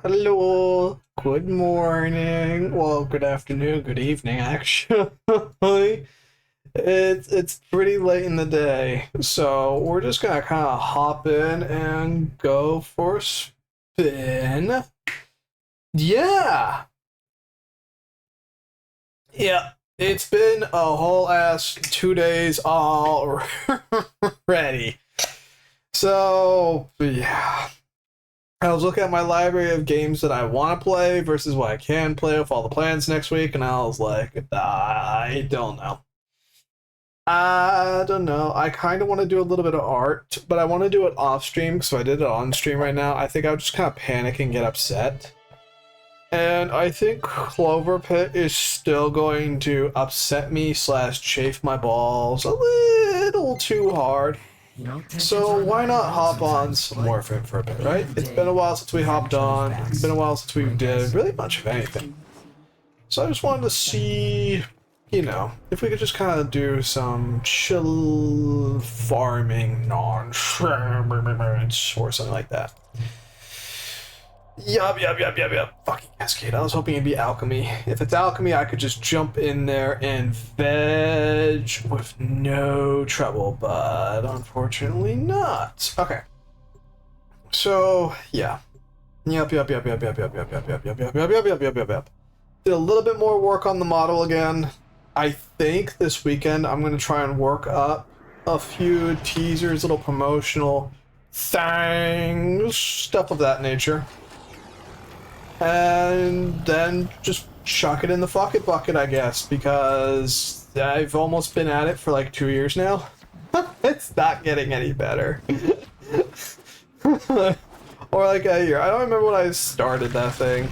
hello. Good morning. Well, good afternoon, good evening, actually. It's pretty late in the day, so we're just gonna kind of hop in and go for a spin. Yeah, yeah. It's been a whole ass 2 days already. So yeah. I was looking at my library of games that I want to play versus what I can play with all the plans next week, and I was like, I don't know. I don't know. I kind of want to do a little bit of art, but I want to do it off stream, so I did it on stream right now. I think I would just kind of panic and get upset. And I think Clover Pit is still going to upset me slash chafe my balls a little too hard. So why not hop on some Morphin for a bit, right? It's been a while since we hopped on. It's been a while since we did really much of anything. So I just wanted to see, if we could just kind of do some chill farming non-shreds or something like that. Yup. Fucking Cascade. I was hoping it'd be alchemy. If it's alchemy, I could just jump in there and veg with no trouble, but unfortunately not. Okay. So, yeah. Yup. Did a little bit more work on the model again. I think this weekend I'm going to try and work up a few teasers, little promotional things, stuff of that nature. And then just chuck it in the fuck bucket, I guess, because I've almost been at it for like 2 years now. It's not getting any better. Or like a year. I don't remember when I started that thing.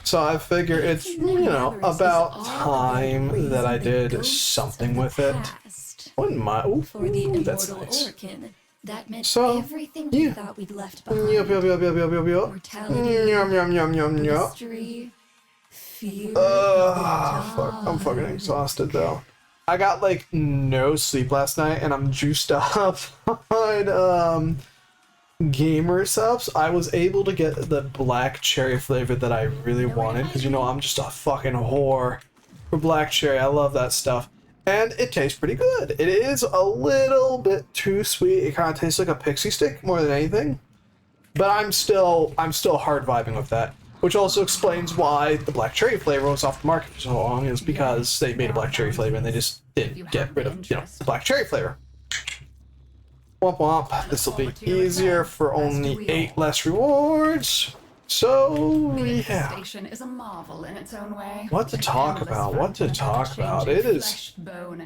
So I figure it's, about time that I did something with it. Wouldn't mind. Ooh, that's nice. That meant So, everything we yeah. thought we'd left behind. Yup. Mortality, Yum. mystery, fear, Fuck. I'm fucking exhausted though. I got like no sleep last night and I'm juiced up on gamer subs. I was able to get the black cherry flavor that I really wanted because I'm just a fucking whore for black cherry. I love that stuff. And it tastes pretty good. It is a little bit too sweet. It kind of tastes like a pixie stick more than anything. But I'm still hard vibing with that. Which also explains why the black cherry flavor was off the market for so long, is because they made a black cherry flavor and they just didn't get rid of, the black cherry flavor. Womp. This will be easier for only 8 less rewards. So, yeah. Station is a marvel in its own way. What to talk about? It is...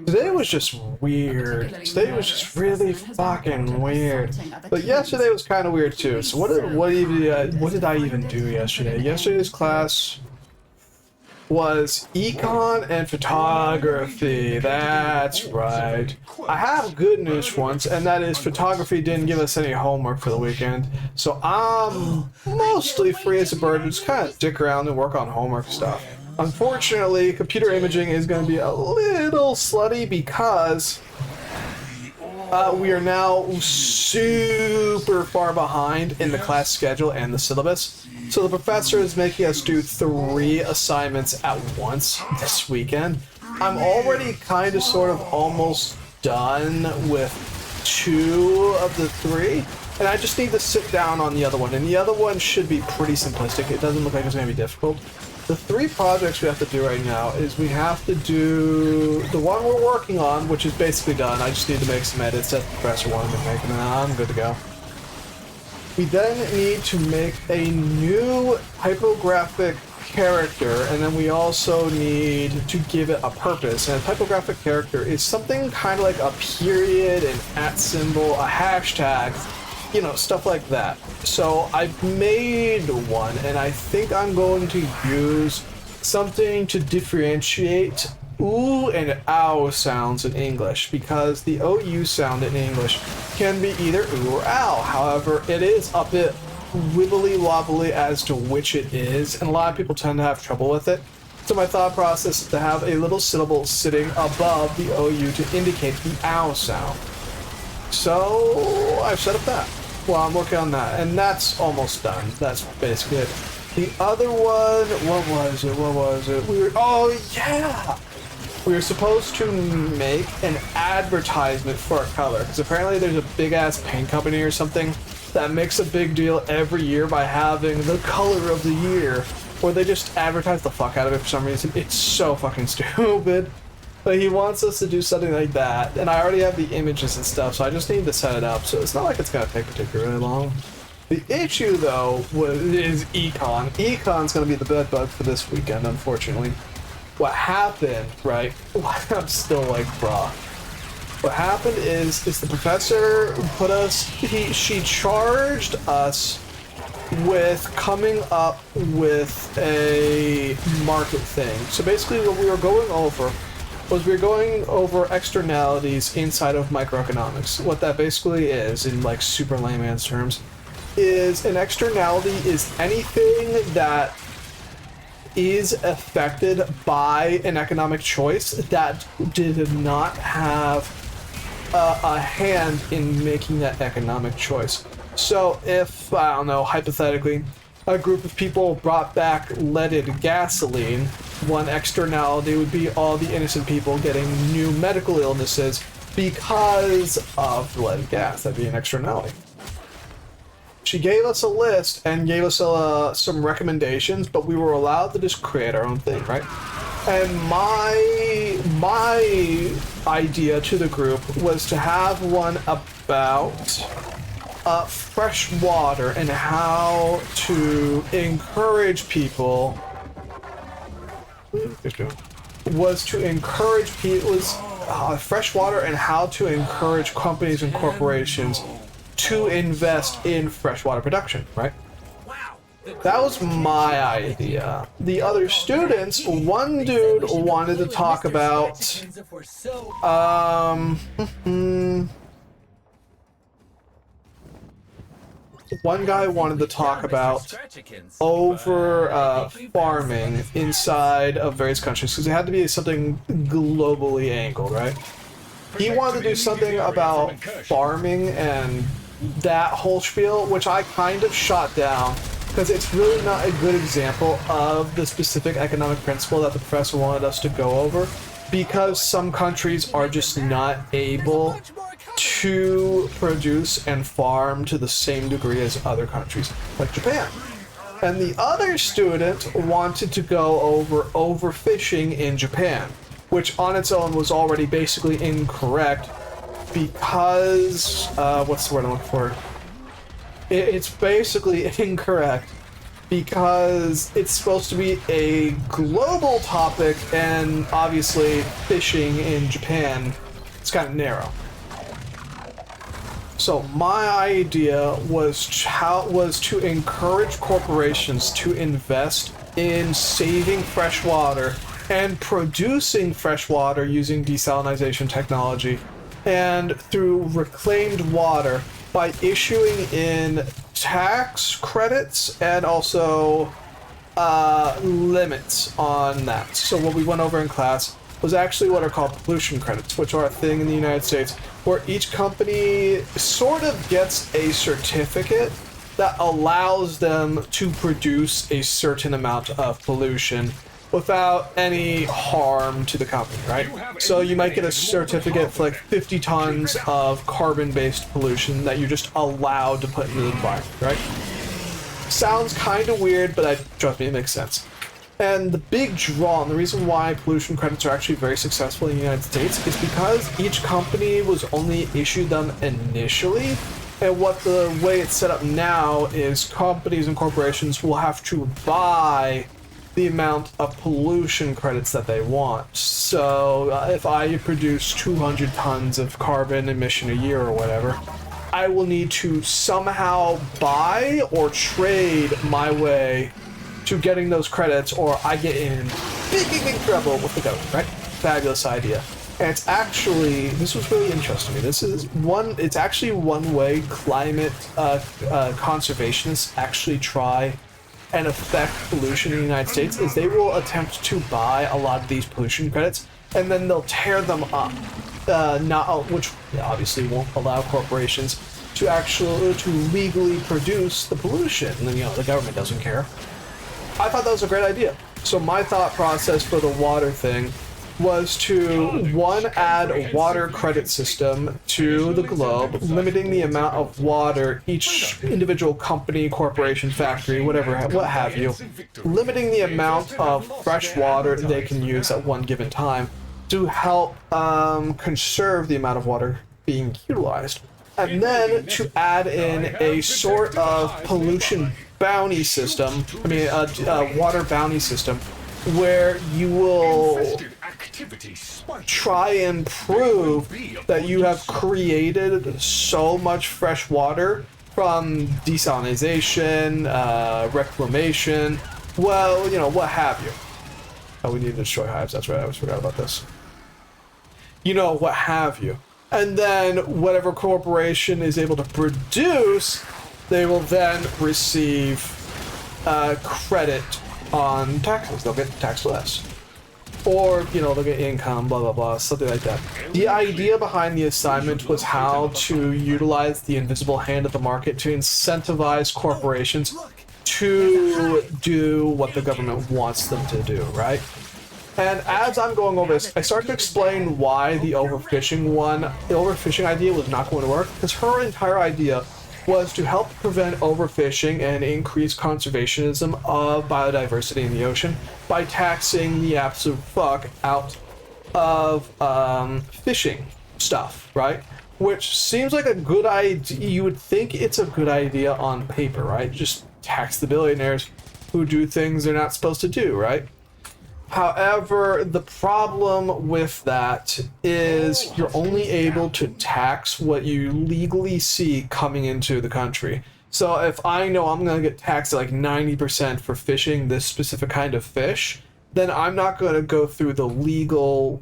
Today was just weird. Today was just really fucking weird. But yesterday was kind of weird too. So what did I even do yesterday? Yesterday's class was econ and photography. That's right. I have good news for once, and that is photography didn't give us any homework for the weekend. So I'm mostly free as a bird, just kind of dick around and work on homework stuff. Unfortunately, computer imaging is going to be a little slutty because we are now super far behind in the class schedule and the syllabus. So the professor is making us do 3 assignments at once this weekend. I'm already kind of sort of almost done with 2 of the 3. And I just need to sit down on the other one. And the other one should be pretty simplistic. It doesn't look like it's going to be difficult. The 3 projects we have to do right now is we have to do the one we're working on, which is basically done. I just need to make some edits that the professor wanted me to make, and then I'm good to go. We then need to make a new typographic character, and then we also need to give it a purpose. And a typographic character is something kind of like a period, an @ symbol, a hashtag, stuff like that. So I've made one, and I think I'm going to use something to differentiate ooh and ow sounds in English, because the OU sound in English can be either ooh or ow. However, it is a bit wibbly wobbly as to which it is, and a lot of people tend to have trouble with it. So my thought process is to have a little syllable sitting above the OU to indicate the ow sound. So I've set up that. Well, I'm working on that, and that's almost done. That's basically it. The other one, what was it? Oh yeah! We were supposed to make an advertisement for a color, because apparently there's a big-ass paint company or something that makes a big deal every year by having the color of the year, where they just advertise the fuck out of it for some reason. It's so fucking stupid. But he wants us to do something like that, and I already have the images and stuff, so I just need to set it up, so it's not like it's gonna take particularly long. The issue, though, is Econ. Econ's gonna be the bed bug for this weekend, unfortunately. What happened, right? I'm still like, bruh. What happened is the professor put us, she charged us with coming up with a market thing. So basically what we were going over was we were going over externalities inside of microeconomics. What that basically is, in like super layman's terms, is an externality is anything that is affected by an economic choice that did not have a hand in making that economic choice. So if, I don't know, hypothetically, a group of people brought back leaded gasoline, one externality would be all the innocent people getting new medical illnesses because of leaded gas. That'd be an externality. She gave us a list and gave us some recommendations, but we were allowed to just create our own thing, right? And my idea to the group was to have one about fresh water and how to encourage people. Fresh water and how to encourage companies and corporations to invest in freshwater production, right? That was my idea. The other students, one dude wanted to talk about, one guy wanted to talk about farming inside of various countries, because it had to be something globally angled, right? He wanted to do something about farming and that whole spiel, which I kind of shot down, because it's really not a good example of the specific economic principle that the professor wanted us to go over, because some countries are just not able to produce and farm to the same degree as other countries, like Japan. And the other student wanted to go over overfishing in Japan, which on its own was already basically incorrect, because, what's the word I'm looking for? It's basically incorrect because it's supposed to be a global topic, and obviously fishing in Japan is kind of narrow. So my idea was to encourage corporations to invest in saving fresh water and producing fresh water using desalination technology and through reclaimed water by issuing in tax credits and also limits on that. So what we went over in class was actually what are called pollution credits, which are a thing in the United States where each company sort of gets a certificate that allows them to produce a certain amount of pollution without any harm to the company, right? So you might get a certificate for like 50 tons of carbon-based pollution that you're just allowed to put into the environment, right? Sounds kind of weird, but trust me, it makes sense. And the big draw, and the reason why pollution credits are actually very successful in the United States, is because each company was only issued them initially, and what the way it's set up now is companies and corporations will have to buy the amount of pollution credits that they want. So if I produce 200 tons of carbon emission a year or whatever, I will need to somehow buy or trade my way to getting those credits, or I get in big trouble with the government, right? Fabulous idea. And it's actually, this was really interesting to me. It's actually one way climate conservationists actually try and affect pollution in the United States, is they will attempt to buy a lot of these pollution credits, and then they'll tear them up, which obviously won't allow corporations to legally produce the pollution. And then, the government doesn't care. I thought that was a great idea. So my thought process for the water thing was to, one, add a water credit system to the globe, limiting the amount of water each individual company, corporation, factory, whatever, what have you, limiting the amount of fresh water they can use at one given time to help conserve the amount of water being utilized. And then to add in a sort of pollution bounty system, water bounty system, where you will try and prove that you have created so much fresh water from desalination, reclamation, what have you. Oh, we need to destroy hives, that's right, I always forgot about this. What have you. And then whatever corporation is able to produce, they will then receive credit on taxes. They'll get taxed less. Or, they'll get income, blah, blah, blah, something like that. The idea behind the assignment was how to utilize the invisible hand of the market to incentivize corporations to do what the government wants them to do, right? And as I'm going over this, I start to explain why the overfishing idea was not going to work, because her entire idea was to help prevent overfishing and increase conservationism of biodiversity in the ocean by taxing the absolute fuck out of fishing stuff, right? Which seems like a good idea. You would think it's a good idea on paper, right? Just tax the billionaires who do things they're not supposed to do, right? However, the problem with that is you're only able to tax what you legally see coming into the country. So if I know I'm going to get taxed at like 90% for fishing this specific kind of fish, then I'm not going to go through the legal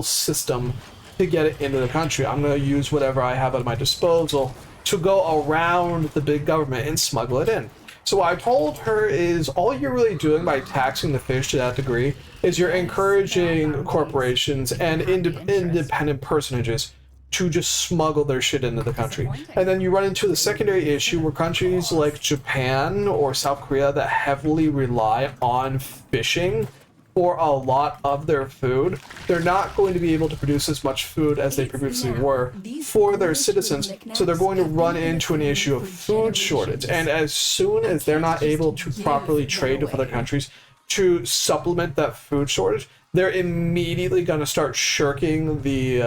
system to get it into the country. I'm going to use whatever I have at my disposal to go around the big government and smuggle it in. So what I told her is all you're really doing by taxing the fish to that degree is you're encouraging corporations and independent personages to just smuggle their shit into the country. And then you run into the secondary issue where countries like Japan or South Korea that heavily rely on fishing for a lot of their food, they're not going to be able to produce as much food as they previously were for their citizens, so they're going to run into an issue of food shortage. And as soon as they're not able to properly trade with other countries to supplement that food shortage, they're immediately going to start shirking the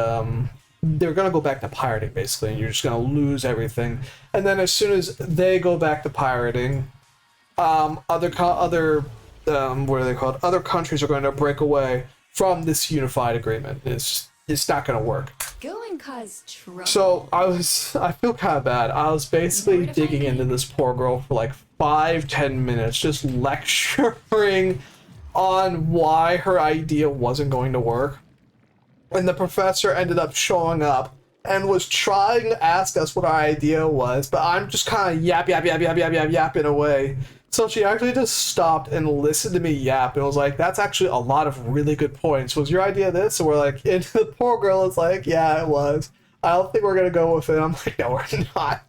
they're going to go back to pirating, basically, and you're just going to lose everything. And then as soon as they go back to pirating, other countries are going to break away from this unified agreement. It's not going to work. Go and cause trouble. So I feel kind of bad. I was basically digging into this poor girl for like 5-10 minutes, just lecturing on why her idea wasn't going to work. And the professor ended up showing up and was trying to ask us what our idea was, but I'm just kind of yapping away. So she actually just stopped and listened to me yap and was like, that's actually a lot of really good points. Was your idea this? And we're like, and the poor girl is like, yeah, it was. I don't think we're going to go with it. I'm like, no, we're not.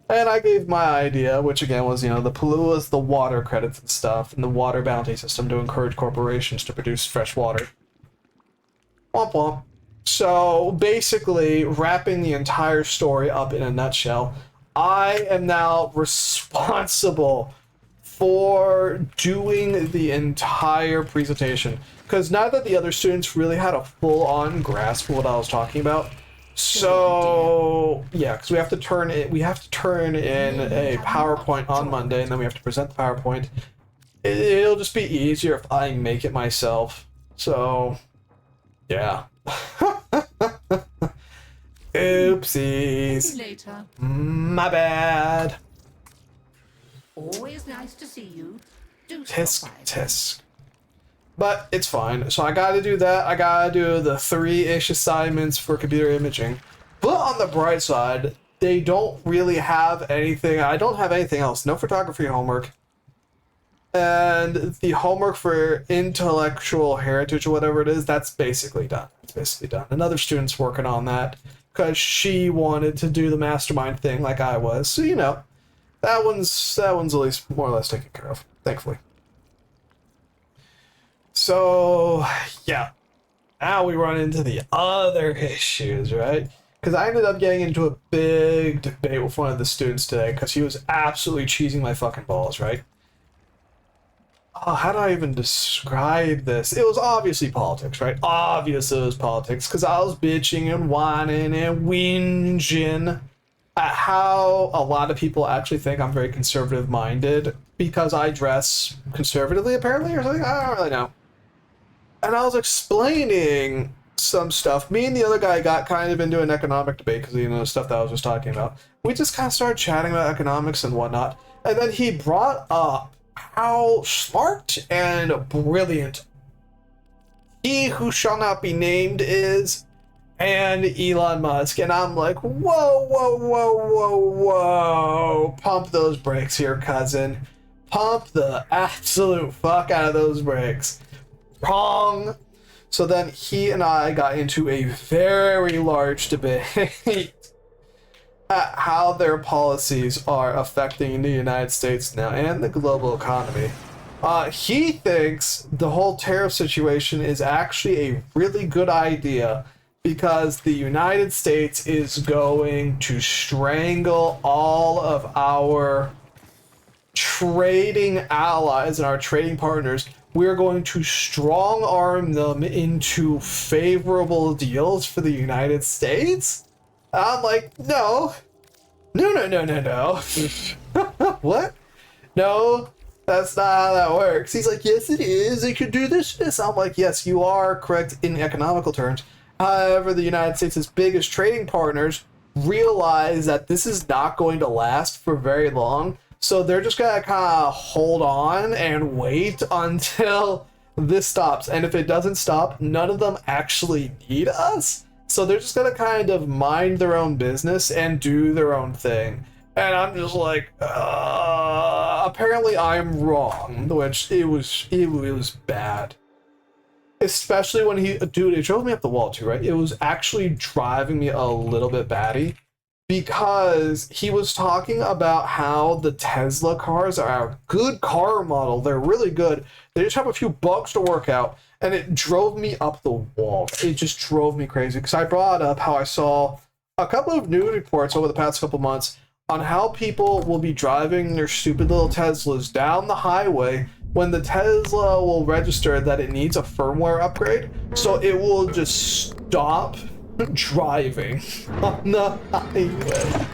And I gave my idea, which again was, the water credits and stuff, and the water bounty system to encourage corporations to produce fresh water. Womp womp. So basically, wrapping the entire story up in a nutshell, I am now responsible for doing the entire presentation, because neither of the other students really had a full-on grasp of what I was talking about. So yeah, because we have to turn in a PowerPoint on Monday, and then we have to present the PowerPoint. It'll just be easier if I make it myself. So yeah. Oopsies. Later. My bad. Always nice to see you. Do Tisk, stop by. tisk. But it's fine. So I gotta do that. I gotta do the 3-ish assignments for computer imaging. But on the bright side, they don't really have anything. I don't have anything else. No photography homework. And the homework for intellectual heritage or whatever it is, that's basically done. It's basically done. Another student's working on that. because she wanted to do the mastermind thing like I was. So, you know, that one's at least more or less taken care of, thankfully. So, yeah. Now we run into the other issues, right? Because I ended up getting into a big debate with one of the students today because he was absolutely cheesing my fucking balls, right? Oh, how do I even describe this? It was obviously politics, right? Obviously it was politics because I was bitching and whining and whinging at how a lot of people actually think I'm very conservative-minded because I dress conservatively, apparently, or something. I don't really know. And I was explaining some stuff. Me and the other guy got kind of into an economic debate because, you know, the stuff that I was just talking about. We just kind of started chatting about economics and whatnot. And then he brought up how smart and brilliant he who shall not be named is, and Elon Musk. And I'm like, whoa, whoa, whoa, whoa, whoa. Pump those brakes here, cousin. Pump the absolute fuck out of those brakes. Wrong. So then he and I got into a very large debate at how their policies are affecting the United States now and the global economy. He thinks the whole tariff situation is actually a really good idea because the United States is going to strangle all of our trading allies and our trading partners. We're going to strong arm them into favorable deals for the United States? I'm like, no. No. What? No, that's not how that works. He's like, yes, it is. They could do this. I'm like, yes, you are correct in economical terms. However, the United States' biggest trading partners realize that this is not going to last for very long. So they're just going to kind of hold on and wait until this stops. And if it doesn't stop, none of them actually need us. So they're just going to kind of mind their own business and do their own thing. And I'm just like, apparently I'm wrong, which it was bad. Especially when dude, it drove me up the wall too, right? It was actually driving me a little bit batty because he was talking about how the Tesla cars are a good car model. They're really good. They just have a few bugs to work out. And it drove me up the wall. It just drove me crazy because I brought up how I saw a couple of news reports over the past couple months on how people will be driving their stupid little Teslas down the highway when the Tesla will register that it needs a firmware upgrade. So it will just stop driving on the highway.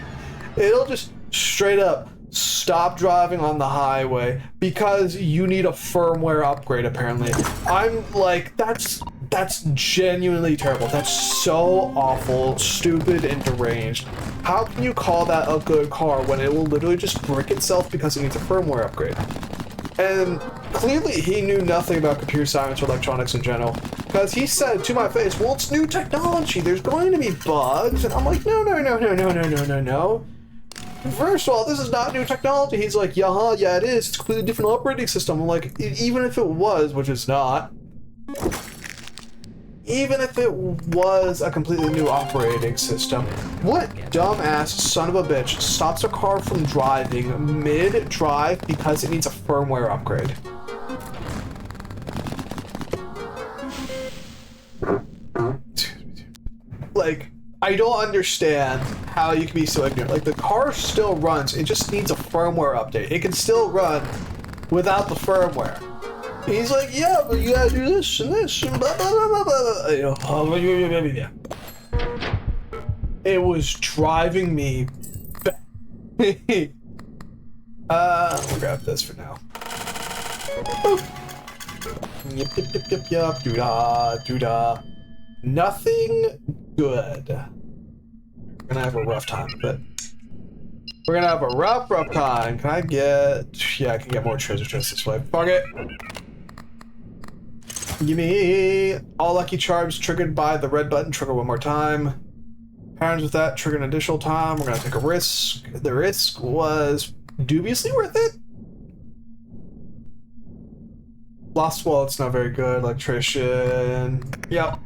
It'll just straight up stop driving on the highway because you need a firmware upgrade, apparently. I'm like, that's genuinely terrible. That's so awful, stupid, and deranged. How can you call that a good car when it will literally just brick itself because it needs a firmware upgrade? And clearly he knew nothing about computer science or electronics in general, because he said to my face, well, it's new technology, there's going to be bugs. And I'm like, no. First of all, this is not new technology. He's like, yeah, it is. It's a completely different operating system. I'm like, even if it was, which it's not, even if it was a completely new operating system, what dumbass son of a bitch stops a car from driving mid-drive because it needs a firmware upgrade? Like, I don't understand how you can be so ignorant. Like, the car still runs, it just needs a firmware update. It can still run without the firmware. He's like, yeah, but you gotta do this and this and blah, blah, blah, blah, blah. You know, it was driving me back. I'll grab this for now. Yep, doo-dah. Nothing good. We're gonna have a rough time with it. We're gonna have a rough time. Can I get... Yeah, I can get more treasure chests this way. Fuck it. Give me all lucky charms triggered by the red button. Trigger one more time. Patterns with that. Trigger an additional time. We're gonna take a risk. The risk was dubiously worth it. Lost wallet's not very good. Electrician. Yep.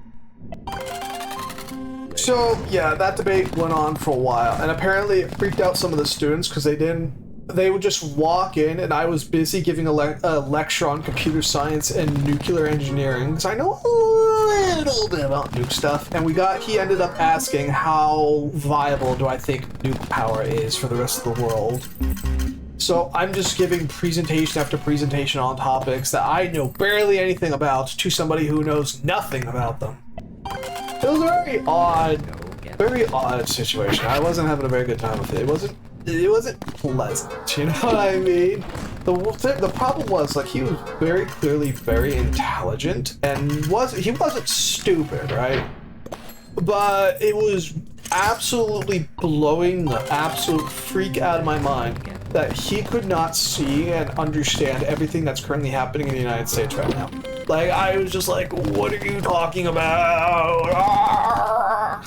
So yeah, that debate went on for a while, and apparently it freaked out some of the students because they would just walk in, and I was busy giving a lecture on computer science and nuclear engineering, because I know a little bit about nuke stuff, and he ended up asking how viable do I think nuke power is for the rest of the world. So I'm just giving presentation after presentation on topics that I know barely anything about to somebody who knows nothing about them. It was a very odd situation. I wasn't having a very good time with it. It wasn't pleasant, you know what I mean? The problem was, like, he was very clearly very intelligent, and he wasn't stupid, right? But it was absolutely blowing the absolute freak out of my mind that he could not see and understand everything that's currently happening in the United States right now. Like, I was just like, what are you talking about? Ah!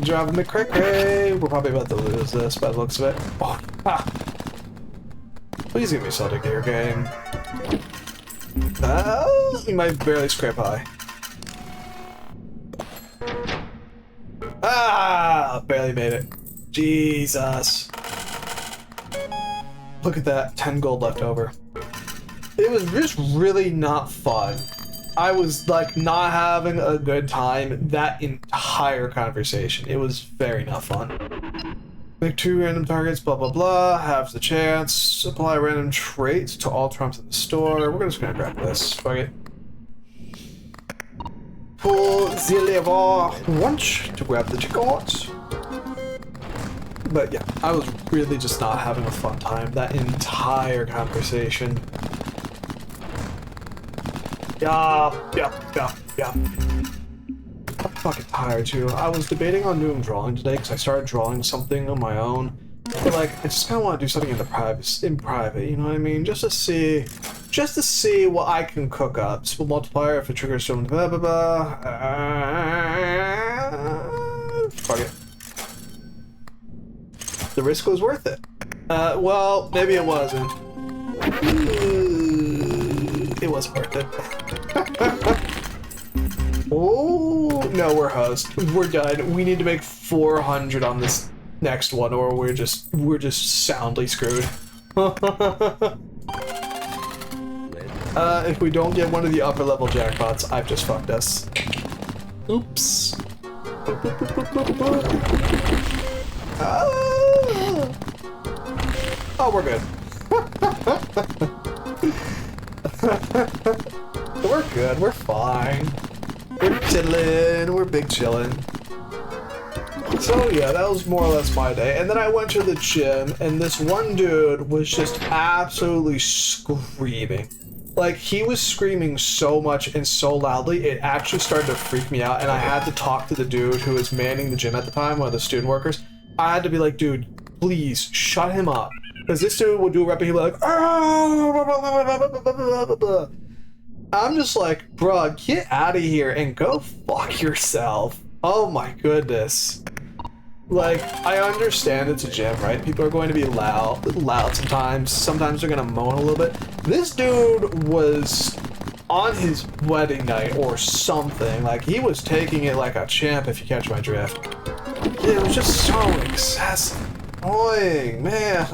Driving me cray-cray. We're probably about to lose this by the looks of it. Oh, ah. Please give me something here, game. You might barely scrape high. Ah! Barely made it. Jesus. Look at that. 10 gold left over. It was just really not fun. I was, like, not having a good time that entire conversation. It was very not fun. Make 2 random targets, blah blah blah, halves the chance, apply random traits to all trumps in the store. We're just gonna grab this. Fuck it. Pull the lever once to grab the ticket. But yeah, I was really just not having a fun time that entire conversation. Yeah. I'm fucking tired too. I was debating on doing drawing today because I started drawing something on my own. But like, I just kind of want to do something in private, you know what I mean? Just to see what I can cook up. Spell multiplier if it triggers some blah blah blah. Fuck it. The risk was worth it. Well, maybe it wasn't. It wasn't worth it. Oh, no, we're host. We're done. We need to make 400 on this next one, or we're just soundly screwed. If we don't get one of the upper level jackpots, I've just fucked us. Oops. Oh, we're good. We're good. We're fine. We're chillin'. We're big chillin'. So yeah, that was more or less my day. And then I went to the gym, and this one dude was just absolutely screaming. Like, he was screaming so much and so loudly, it actually started to freak me out, and I had to talk to the dude who was manning the gym at the time, one of the student workers. I had to be like, dude, please, shut him up. Because this dude would do a rep and he'd be like, oh! I'm just like, bruh, get out of here and go fuck yourself. Oh my goodness. Like, I understand it's a gym, right? People are going to be loud sometimes. Sometimes they're gonna moan a little bit. This dude was on his wedding night or something. Like, he was taking it like a champ, if you catch my drift. It was just so excessive. Annoying, man.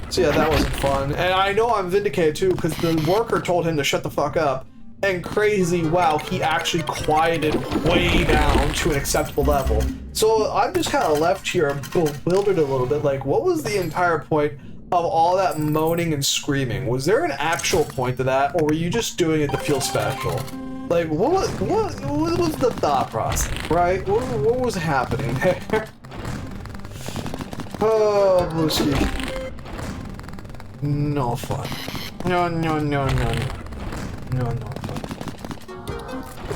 So yeah, that wasn't fun. And I know I'm vindicated too, because the worker told him to shut the fuck up. And crazy, wow, he actually quieted way down to an acceptable level. So I'm just kind of left here bewildered a little bit. Like, what was the entire point of all that moaning and screaming? Was there an actual point to that, or were you just doing it to feel special? Like, what was the thought process, right? What was happening there? Oh, Bluesky. No fun. No. And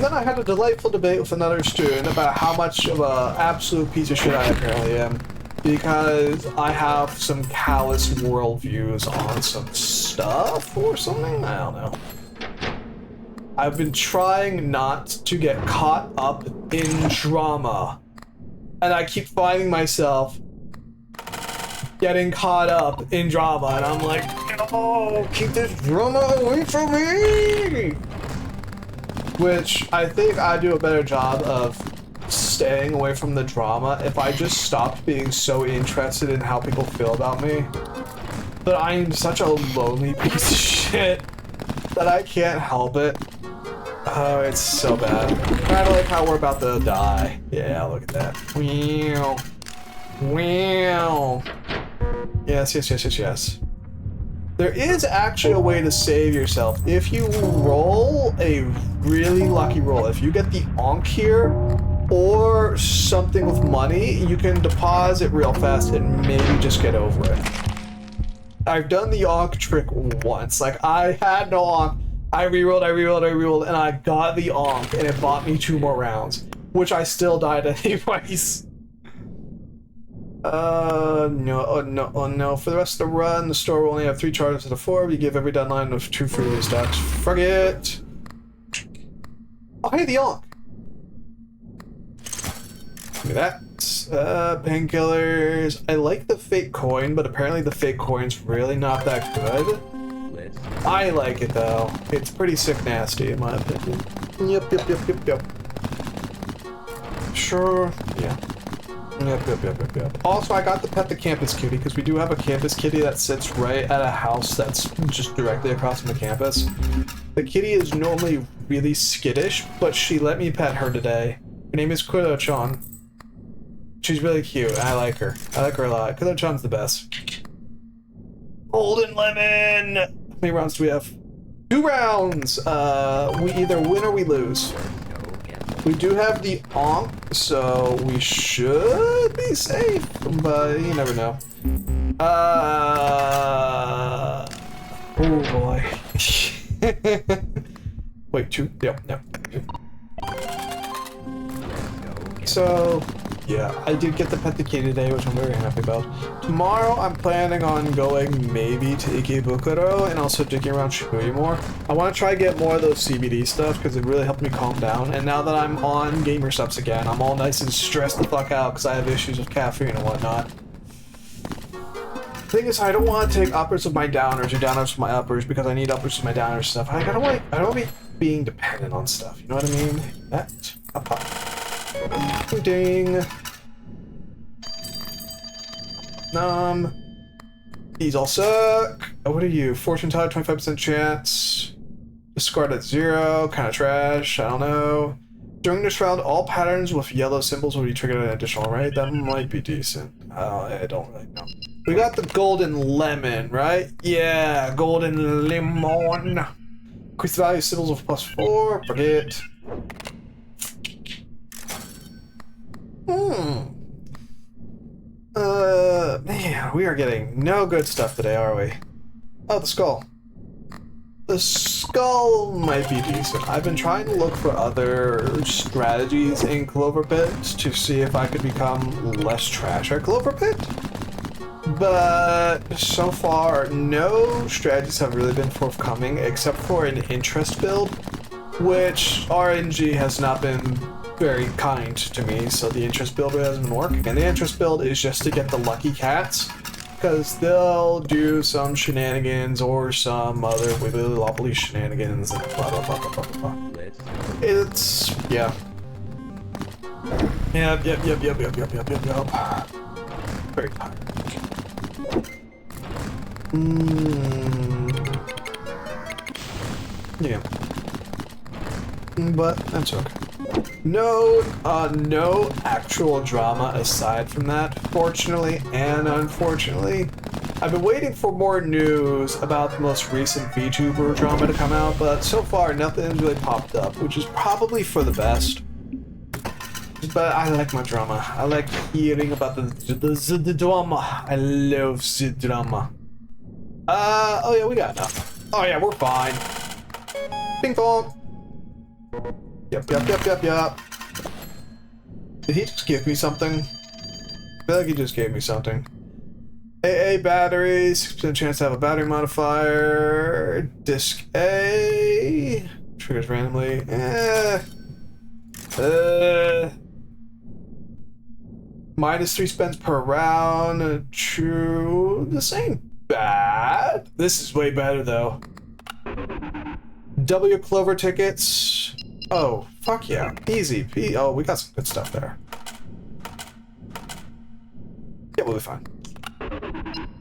then I had a delightful debate with another student about how much of an absolute piece of shit I apparently am, because I have some callous worldviews on some stuff or something? I don't know. I've been trying not to get caught up in drama, and I keep finding myself getting caught up in drama, and I'm like, no, keep this drama away from me! which I think I do a better job of staying away from the drama if I just stopped being so interested in how people feel about me. But I'm such a lonely piece of shit that I can't help it. Oh, it's so bad. Kinda like how we're about to die. Yeah, look at that. Wow. Wow. Yes, yes, yes, yes, yes. There is actually a way to save yourself. If you roll a really lucky roll, if you get the Onk here, or something with money, you can deposit real fast and maybe just get over it. I've done the Onk trick once. Like, I had no Onk. I rerolled, and I got the Onk, and it bought me 2 more rounds, which I still died anyways. No, oh no, oh no. For the rest of the run, the store will only have 3 charges instead of 4, but you give every deadline of 2 free restocks. Fuck it! Oh, hey, the Onk! Give me that. Painkillers. I like the fake coin, but apparently the fake coin's really not that good. I like it though. It's pretty sick nasty in my opinion. Yep. Sure, yeah. Yep. Also, I got to pet the campus kitty because we do have a campus kitty that sits right at a house that's just directly across from the campus. The kitty is normally really skittish, but she let me pet her today. Her name is Kudo-chan. She's really cute, and I like her. I like her a lot. Kudo-chan's the best. Golden lemon! How many rounds do we have? 2 rounds! We either win or we lose. We do have the Onk, so we should be safe, but you never know. Oh boy. Wait, 2? Yep. So, yeah, I did get to pet the kitty today, which I'm very happy about. Tomorrow, I'm planning on going maybe to Ikebukuro and also digging around Shibuya more. I want to try to get more of those CBD stuff because it really helped me calm down. And now that I'm on gamer subs again, I'm all nice and stressed the fuck out because I have issues with caffeine and whatnot. Thing is, I don't want to take uppers of my downers or downers of my uppers because I need uppers of my downers stuff. I don't want to be being dependent on stuff. You know what I mean? That up. Ding. These all suck. Oh, what are you? Fortune teller, 25% chance. Discard at 0. Kind of trash. I don't know. During this round, all patterns with yellow symbols will be triggered an additional, right? That might be decent. I don't really know. We got the golden lemon, right? Yeah, golden lemon. Increase the value of symbols of +4. Forget. Man, we are getting no good stuff today, are we? Oh, the skull. The skull might be decent. I've been trying to look for other strategies in Clover Pit to see if I could become less trash at Clover Pit. But so far, no strategies have really been forthcoming except for an interest build, which RNG has not been very kind to me, so the interest build doesn't work. And the interest build is just to get the lucky cats, because they'll do some shenanigans or some other wibbly wobbly shenanigans and blah blah blah blah blah blah. It's yeah. Yep. Very tired. Yeah. But that's okay. No actual drama aside from that, fortunately and unfortunately. I've been waiting for more news about the most recent VTuber drama to come out, but so far nothing's really popped up, which is probably for the best. But I like my drama. I like hearing about the drama. I love the drama. Oh yeah, we got enough. Oh yeah, we're fine. Ping pong. Yep. Did he just give me something? I feel like he just gave me something. AA batteries, 6% chance to have a battery modifier. Disc A. Triggers randomly. -3 spends per round. True. This ain't bad. This is way better though. Double your Clover tickets. Oh, fuck yeah. Easy. Oh, we got some good stuff there. Yeah, we'll be fine.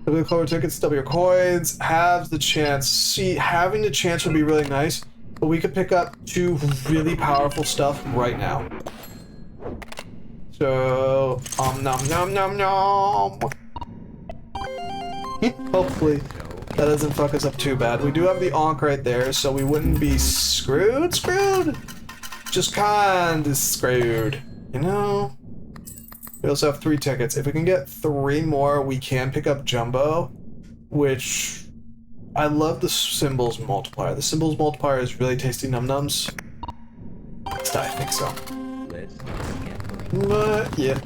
W color tickets, W coins, have the chance. See, having the chance would be really nice, but we could pick up 2 really powerful stuff right now. So, nom nom nom nom. Hopefully, that doesn't fuck us up too bad. We do have the Ankh right there, so we wouldn't be screwed? Just kinda screwed, you know? We also have 3 tickets. If we can get 3 more, we can pick up Jumbo, which I love the symbols multiplier. The symbols multiplier is really tasty num-nums. I think so. But, yeah.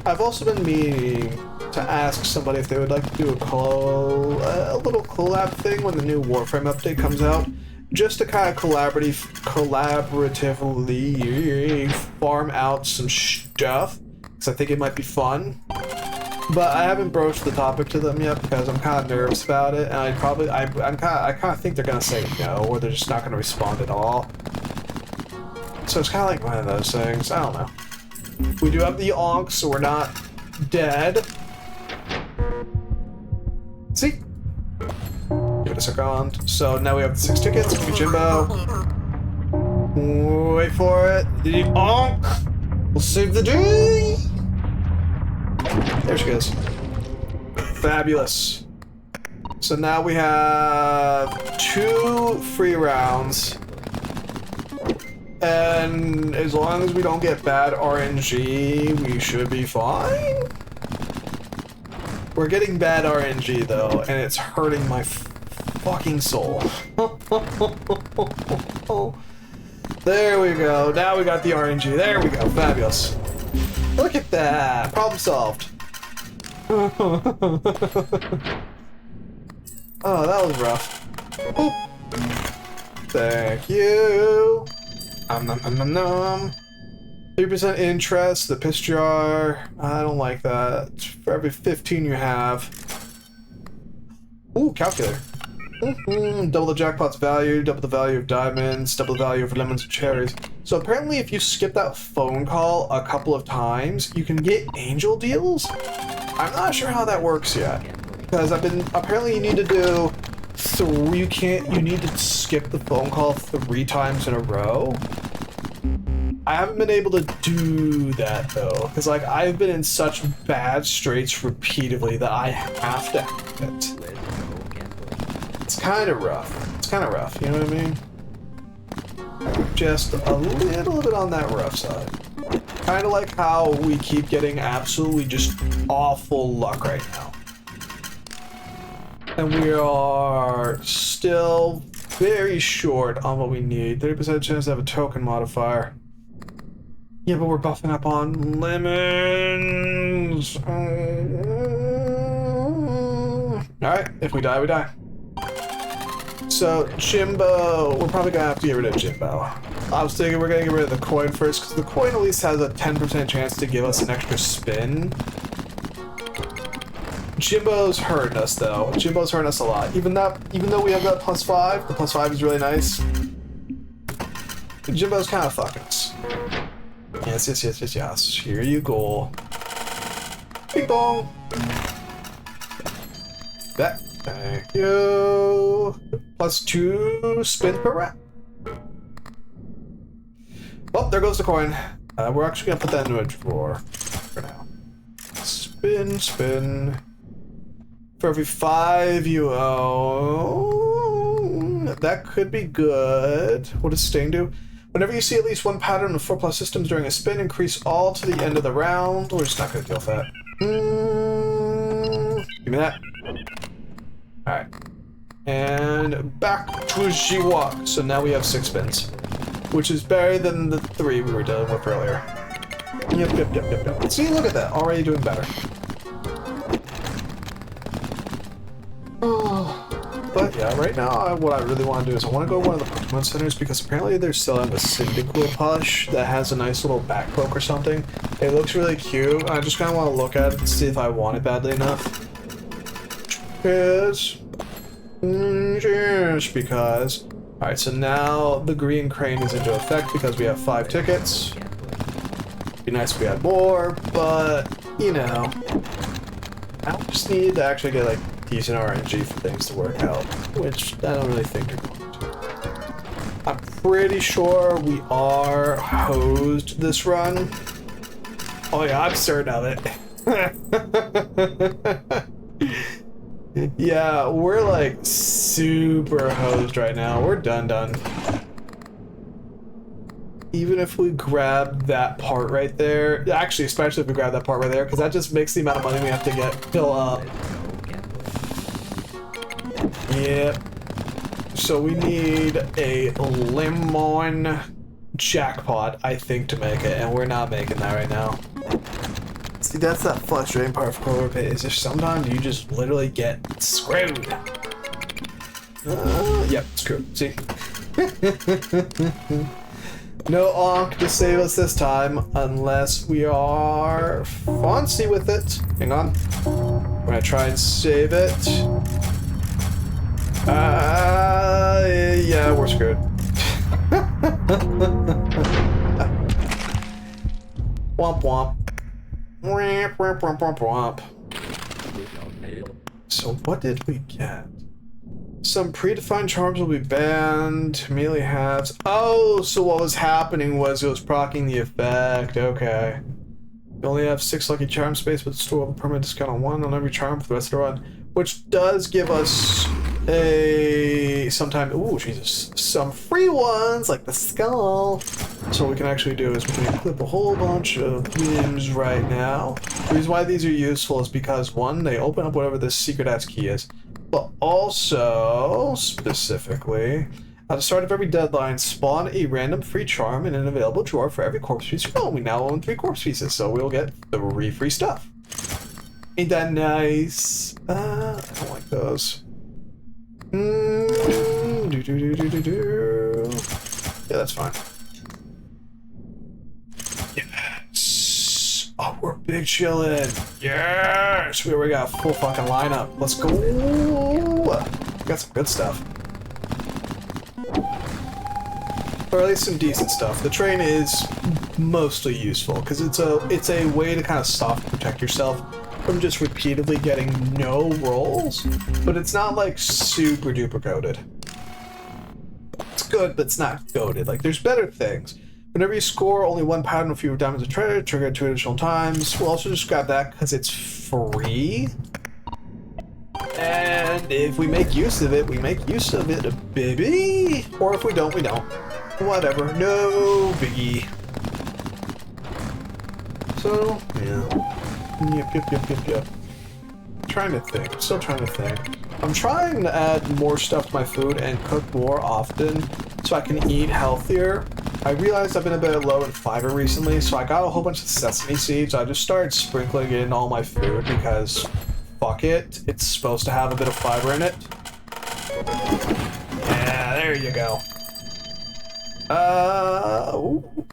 I've also been meaning to ask somebody if they would like to do a little collab thing when the new Warframe update comes out. Just to kind of collaboratively farm out some stuff, because I think it might be fun. But I haven't broached the topic to them yet because I'm kind of nervous about it, and I kind of think they're gonna say no, or they're just not gonna respond at all. So it's kind of like one of those things. I don't know. We do have the Ankh, so we're not dead. See? Give it a second. So now we have the 6 tickets. Give me Jimbo. Wait for it. The Ankh will save the day. There she goes. Fabulous. So now we have 2 free rounds. And as long as we don't get bad RNG, we should be fine. We're getting bad RNG though, and it's hurting my fucking soul. There we go. Now we got the RNG. There we go. Fabulous. Look at that. Problem solved. Oh, that was rough. Oop. Thank you. Nom nom nom nom. 3% interest, the piss jar. I don't like that. For every 15 you have. Ooh, calculator. Double the jackpot's value, double the value of diamonds, double the value of lemons and cherries. So apparently if you skip that phone call a couple of times, you can get angel deals? I'm not sure how that works yet. Because apparently you need to do you need to skip the phone call 3 times in a row. I haven't been able to do that though, because like I've been in such bad straits repeatedly that I have to have it. It's kind of rough. You know what I mean? Just a little bit on that rough side. Kind of like how we keep getting absolutely just awful luck right now. And we are still very short on what we need. 30% chance to have a token modifier. Yeah, but we're buffing up on lemons. Alright, if we die, we die. So, Jimbo, we're probably gonna have to get rid of Jimbo. I was thinking we're gonna get rid of the coin first, because the coin at least has a 10% chance to give us an extra spin. Jimbo's hurting us though. Jimbo's hurting us a lot. Even though we have that +5, the +5 is really nice. Jimbo's kind of fucking us. Yes. Here you go. Bing bong. That. Thank you. +2 spins per round. Well, there goes the coin. We're actually gonna put that into a drawer for now. Spin. For every 5 you owe. That could be good. What does Stain do? Whenever you see at least one pattern of 4+ systems during a spin, increase all to the end of the round. We're just not gonna deal with that. Give me that. Alright. And back to Jiwok. So now we have 6 spins. Which is better than the 3 we were dealing with earlier. Yep. See, look at that. Already doing better. But yeah, right now what I really want to do is I want to go to one of the Pokemon centers because apparently they're selling a Cyndaquil plush that has a nice little backpoke or something. It looks really cute. I just kind of want to look at it and see if I want it badly enough. Because. Just because. Alright, so now the green crane is into effect because we have 5 tickets. Be nice if we had more, but, you know. I just need to actually get, like, decent RNG for things to work out, which I don't really think you're going to. I'm pretty sure we are hosed this run. Oh yeah, I'm certain of it. Yeah, we're like super hosed right now. We're done. Even if we grab that part right there, actually, especially if we grab that part right there, because that just makes the amount of money we have to get fill up. Yep. So we need a lemon jackpot, I think, to make it, and we're not making that right now. See, that's that frustrating part of Clover Pit, is just sometimes you just literally get screwed. Yep, screwed. See? No Onk to save us this time, unless we are fancy with it. Hang on. We're gonna try and save it. Yeah, we're screwed. Womp womp. Womp womp womp womp womp. So what did we get? Some predefined charms will be banned. Melee halves. Oh, so what was happening was it was proccing the effect. Okay. We only have 6 lucky charm space, but store a permanent discount on 1 on every charm for the rest of the run, which does give us a sometimes. Ooh, Jesus! Some free ones like the skull. So what we can actually do is we can equip a whole bunch of limbs right now. The reason why these are useful is because 1, they open up whatever this secret-ass key is, but also, specifically, at the start of every deadline, spawn a random free charm in an available drawer for every corpse piece. Oh, we now own 3 corpse pieces, so we'll get 3 free stuff. Ain't that nice? I don't like those. Yeah, that's fine. Yes! Oh, we're big chillin'. Yes! We already got a full fucking lineup. Let's go! Got some good stuff. Or at least some decent stuff. The train is mostly useful because it's a way to kind of soft protect yourself from just repeatedly getting no rolls, but it's not like super duper goated. It's good, but it's not goated. Like, there's better things. Whenever you score only 1 pound of fewer diamonds of treasure, trigger it 2 additional times. We'll also just grab that because it's free. And if we make use of it, we make use of it, baby. Or if we don't, we don't. Whatever. No biggie. So, yeah. Yep. Trying to think. Still trying to think. I'm trying to add more stuff to my food and cook more often so I can eat healthier. I realized I've been a bit low in fiber recently, so I got a whole bunch of sesame seeds. I just started sprinkling it in all my food because fuck it. It's supposed to have a bit of fiber in it. Yeah, there you go.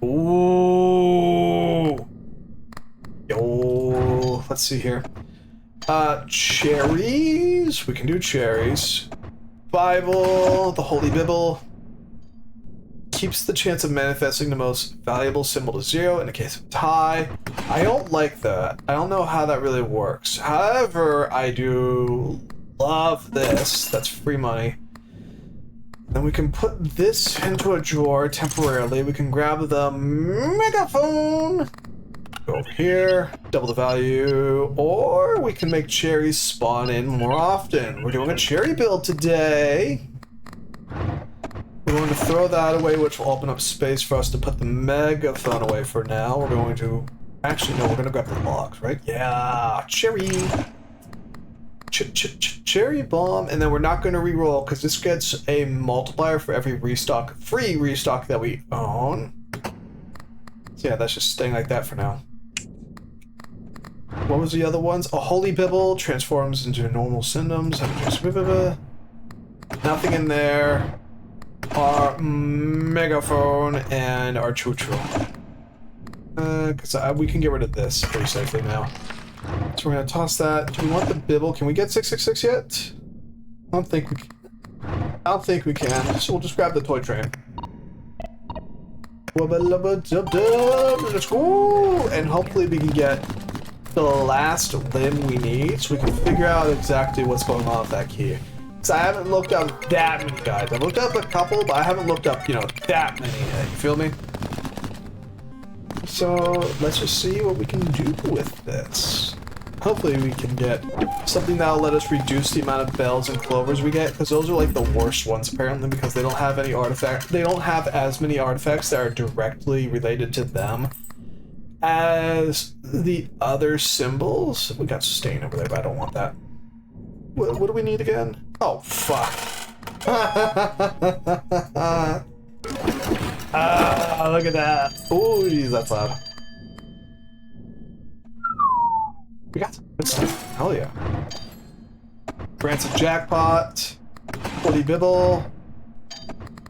Ooh. Yo, let's see here. Cherries. We can do cherries. Bible, the Holy Bible. Keeps the chance of manifesting the most valuable symbol to 0 in the case of tie. I don't like that. I don't know how that really works. However, I do love this. That's free money. Then we can put this into a drawer temporarily. We can grab the megaphone. Go over here, double the value, or we can make cherries spawn in more often. We're doing a cherry build today. We're going to throw that away, which will open up space for us to put the megaphone away for now. We're going to... Actually, no, we're going to grab the logs, right? Yeah, cherry. Cherry bomb, and then we're not going to re-roll because this gets a multiplier for every restock, free restock that we own. So yeah, that's just staying like that for now. What was the other ones? A Holy Bible transforms into normal symptoms. Nothing in there. Our megaphone and our choo-choo. Because we can get rid of this pretty safely now. So we're gonna toss that. Do we want the bibble? Can we get 666 yet? I don't think we can. I don't think we can. So we'll just grab the toy train. Let's go! And hopefully we can get the last limb we need so we can figure out exactly what's going on with that key. Because I haven't looked up that many guys. I've looked up a couple, but I haven't looked up, you know, that many yet. You feel me? So let's just see what we can do with this. Hopefully we can get something that'll let us reduce the amount of bells and clovers we get, because those are like the worst ones apparently, because they don't have any artifact. They don't have as many artifacts that are directly related to them as the other symbols. We got sustain over there, but I don't want that. What do we need again? Oh fuck! Ah, look at that! Oh, geez, that's loud. We got some good stuff. Hell yeah. Grants a jackpot. 40 bibble.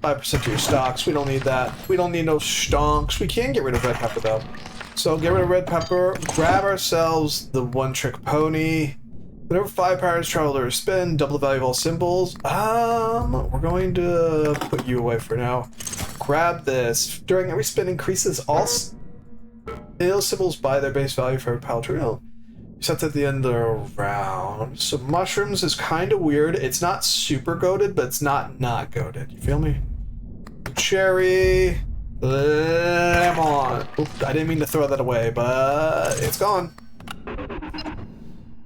5% to your stocks. We don't need that. We don't need no stonks. We can get rid of red pepper though. So get rid of red pepper. Grab ourselves the one trick pony. Whenever 5 powers travel to spin, double the value of all symbols. We're going to put you away for now. Grab this. During every spin increases all symbols by their base value for every power trail. Sets at the end of the round. So mushrooms is kind of weird. It's not super goated, but it's not goated. You feel me? Cherry. Lemon. Oops, I didn't mean to throw that away, but it's gone.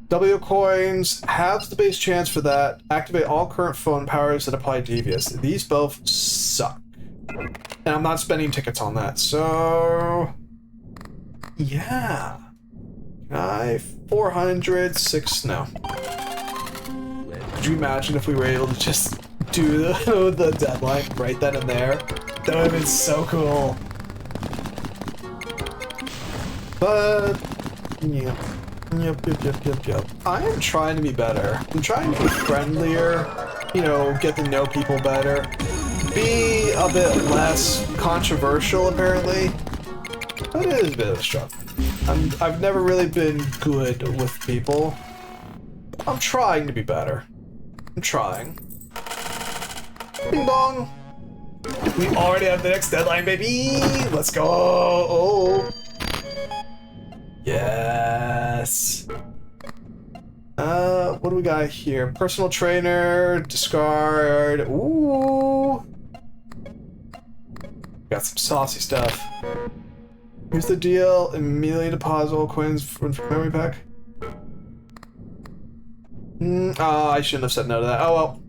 W coins. Halves the base chance for that. Activate all current phone powers that apply devious. These both suck. And I'm not spending tickets on that, so... yeah. 406 no. Could you imagine if we were able to just do the deadline right then and there? That would have been so cool. But yeah. Yep. I am trying to be better. I'm trying to be friendlier, you know, get to know people better. Be a bit less controversial apparently. But it is a bit of a struggle. I've never really been good with people. I'm trying to be better. I'm trying. Ding dong! We already have the next deadline, baby! Let's go! Oh! Yes! What do we got here? Personal trainer, discard. Ooh! Got some saucy stuff. Here's the deal. Immediately deposit all coins from memory pack. Oh, I shouldn't have said no to that. Oh well.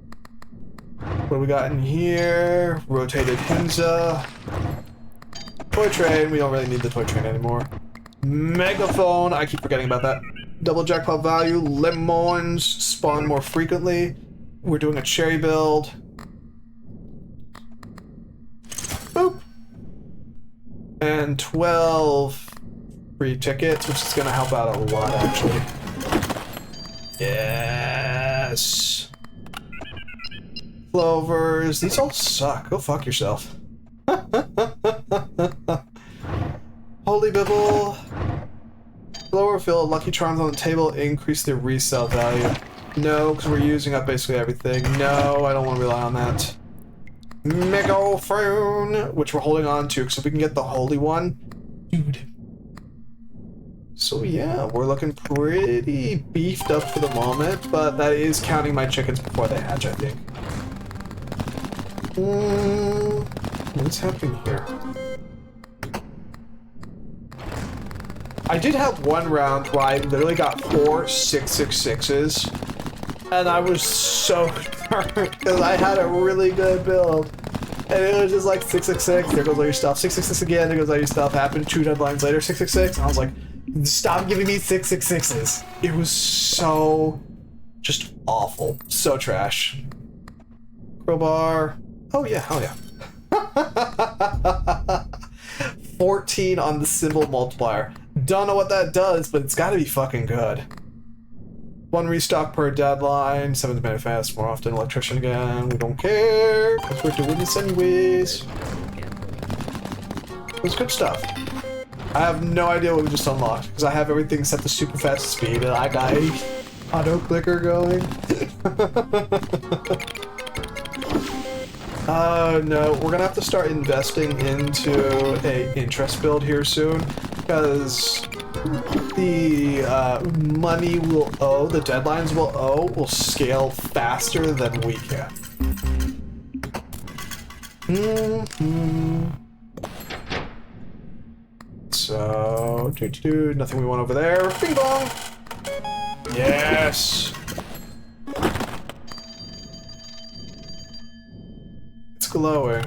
What do we got in here? Rotated Hinza. Toy train. We don't really need the toy train anymore. Megaphone. I keep forgetting about that. Double jackpot value. Lemons spawn more frequently. We're doing a cherry build. Boop. And 12 free tickets, which is gonna help out a lot, actually. Yes. Clovers. These all suck. Go fuck yourself. Holy Bibble. Chlorophyll. Lucky charms on the table increase their resale value. No, because we're using up basically everything. No, I don't want to rely on that. Megaphone, which we're holding on to, because if we can get the holy one, dude. So yeah, we're looking pretty beefed up for the moment, but that is counting my chickens before they hatch, I think. What's happening here? I did have one round where I literally got 4 666s, and I was so hurt because I had a really good build. And it was just like 666, there goes all your stuff. 666 again, there goes all your stuff. Happened 2 deadlines later, 666, and I was like, stop giving me 666s. It was so just awful. So trash. Crowbar. Oh yeah, hell yeah. 14 on the symbol multiplier. Don't know what that does, but it's gotta be fucking good. 1 restock per deadline, 7 to manifest more often, electrician again, we don't care, because we're doing this anyways. It was good stuff. I have no idea what we just unlocked because I have everything set to super fast speed and I got a auto clicker going. No, we're gonna have to start investing into a interest build here soon because the money we'll owe, the deadlines we'll owe, will scale faster than we can. So, nothing we want over there. Bing bong! Yes! It's glowing.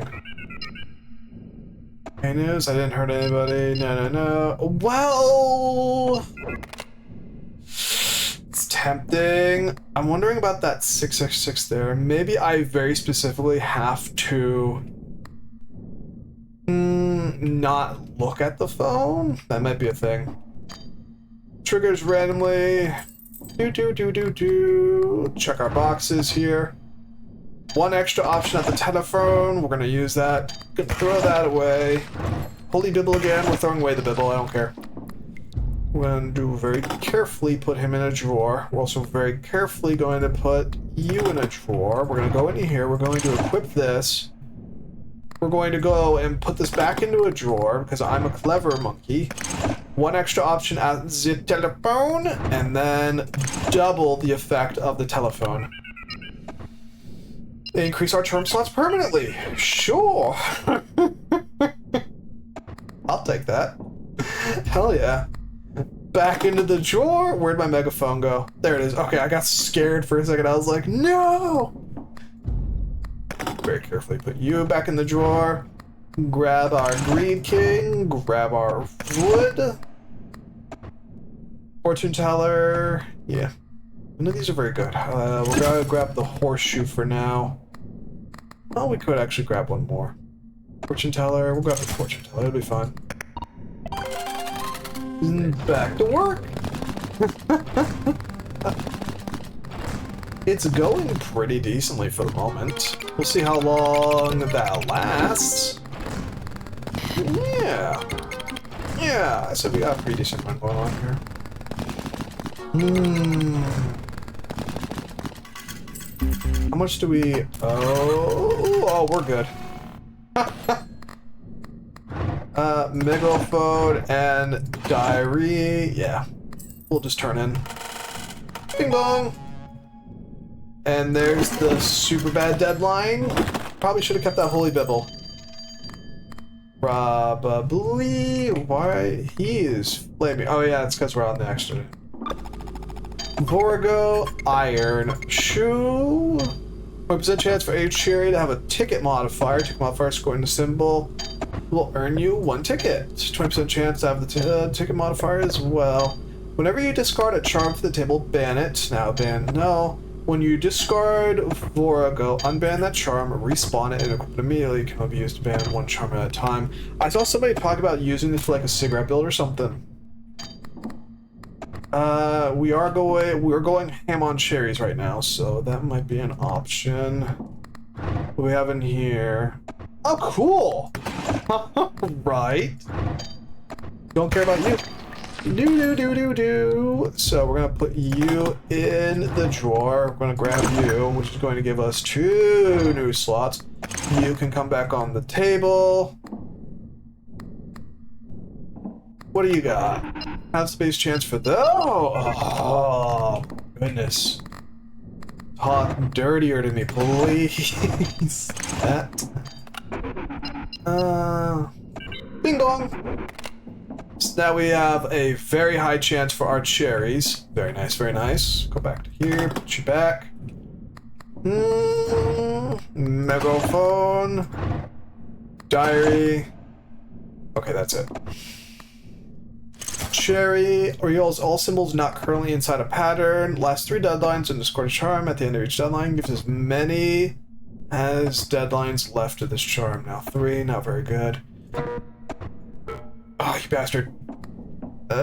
Hey news, I didn't hurt anybody. No. Well! It's tempting. I'm wondering about that 666 there. Maybe I very specifically have to not look at the phone? That might be a thing. Triggers randomly. Check our boxes here. One extra option at the telephone. We're gonna use that. Gonna throw that away. Holy bibble again. We're throwing away the bibble. I don't care. We're gonna do very carefully put him in a drawer. We're also very carefully going to put you in a drawer. We're gonna go into here. We're going to equip this. We're going to go and put this back into a drawer because I'm a clever monkey. One extra option at the telephone, and then double the effect of the telephone. Increase our charm slots permanently. Sure. I'll take that. Hell yeah. Back into the drawer. Where'd my megaphone go? There it is. Okay, I got scared for a second. I was like, no! Very carefully put you back in the drawer. Grab our Greed King. Grab our wood. Fortune Teller. Yeah. None of these are very good. We're gonna grab the horseshoe for now. Oh, we could actually grab one more. Fortune Teller. We'll grab the Fortune Teller. It'll be fine. Back to work. It's going pretty decently for the moment. We'll see how long that lasts. Yeah. Yeah, I said we got a pretty decent one going on here. How much do we owe? Oh, we're good. Megaphone and diary. Yeah. We'll just turn in. Bing bong! And there's the super bad deadline. Probably should have kept that holy bibble. Probably. Why? He is flaming. Oh yeah, it's because we're on the extra. Vorgo, iron shoe. 20% chance for each cherry to have a ticket modifier. Ticket modifier scoring the symbol will earn you 1 ticket. 20% chance to have the ticket modifier as well. Whenever you discard a charm for the table, ban it. Now ban no. When you discard Vorgo, unban that charm, respawn it, and equip it immediately. It can only be used to ban 1 charm at a time. I saw somebody talk about using this for like a cigarette build or something. We're going ham on cherries right now, so that might be an option. What do we have in here? Oh, cool! Right. Don't care about you. So we're gonna put you in the drawer. We're gonna grab you, which is going to give us 2 new slots. You can come back on the table. What do you got? Have space chance for the oh goodness. Talk dirtier to me, please. That. Bing bong. So now we have a very high chance for our cherries. Very nice, very nice. Go back to here, put you back. Megaphone. Diary. Okay, that's it. Cherry. Reveals all symbols not currently inside a pattern. Last 3 deadlines and discard a charm at the end of each deadline. Gives as many as deadlines left of this charm. Now 3, not very good. Oh, you bastard. We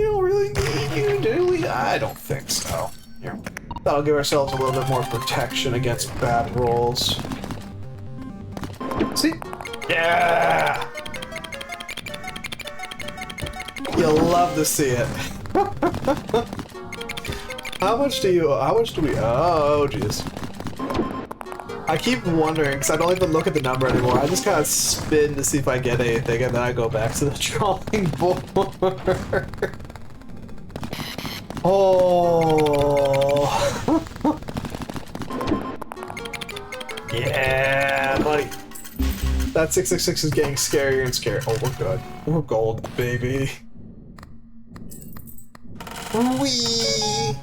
don't really need you, do we? I don't think so. Here. That'll give ourselves a little bit more protection against bad rolls. See? Yeah! You'll love to see it. How much do we, oh jeez. I keep wondering, because I don't even look at the number anymore. I just kind of spin to see if I get anything, and then I go back to the drawing board. Oh. Yeah, buddy. That 666 is getting scarier and scarier. Oh, we're good. We're gold, baby. Whee!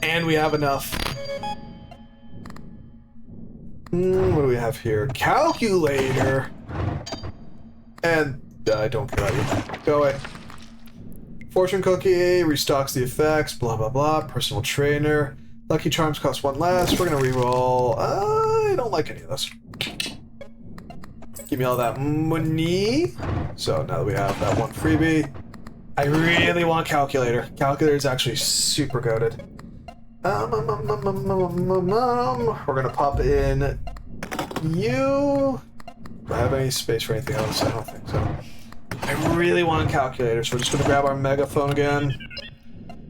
And we have enough. What do we have here? Calculator! And I don't care about you. Go away. Fortune cookie, restocks the effects, blah blah blah. Personal trainer. Lucky charms cost 1 less. We're gonna reroll. I don't like any of this. Give me all that money. So now that we have that one freebie, I really want calculator. Calculator is actually super goated. We're gonna pop in you. Do I have any space for anything else? I don't think so. I really want a calculator, so we're just gonna grab our megaphone again.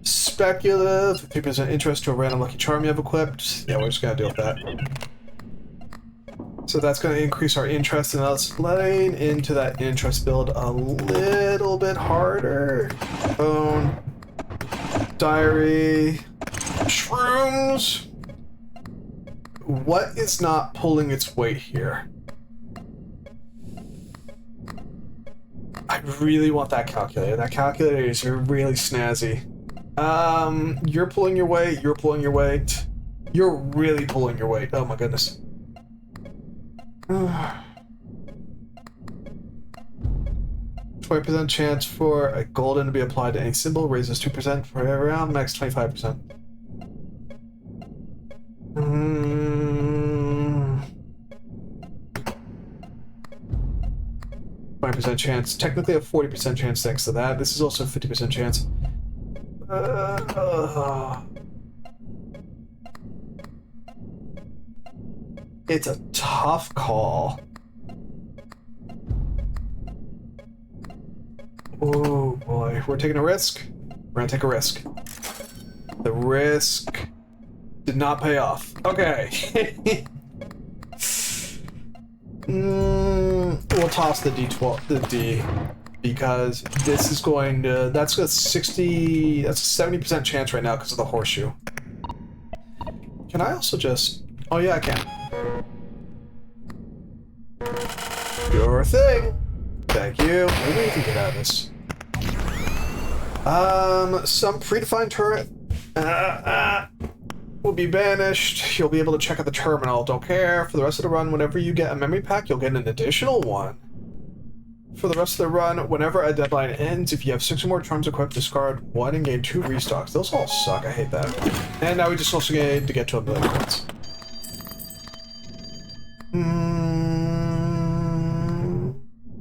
Speculative, 50% interest to a random lucky charm you have equipped. Yeah, we're just gonna deal with that. So that's gonna increase our interest, and us letting into that interest build a little bit harder. Phone, diary, shrooms. What is not pulling its weight here? I really want that calculator. That calculator is really snazzy. You're pulling your weight, you're pulling your weight. You're really pulling your weight. Oh my goodness. 20% chance for a golden to be applied to any symbol, raises 2% for every round, max 25%. 20% chance. Technically a 40% chance thanks to that. This is also a 50% chance. It's a tough call. Oh boy, we're taking a risk. We're gonna take a risk. The risk did not pay off. Okay. We'll toss the D12, the D, because this is going to, that's a 70% chance right now because of the horseshoe. Can I also just, oh yeah, I can. Your thing. Thank you. Maybe we can get out of this. Some predefined turret will be banished. You'll be able to check out the terminal. Don't care. For the rest of the run, whenever you get a memory pack, you'll get an additional one. For the rest of the run, whenever a deadline ends, if you have 6 or more charms equipped, discard 1 and gain 2 restocks. Those all suck. I hate that. And now we just also need to get to 1 billion points.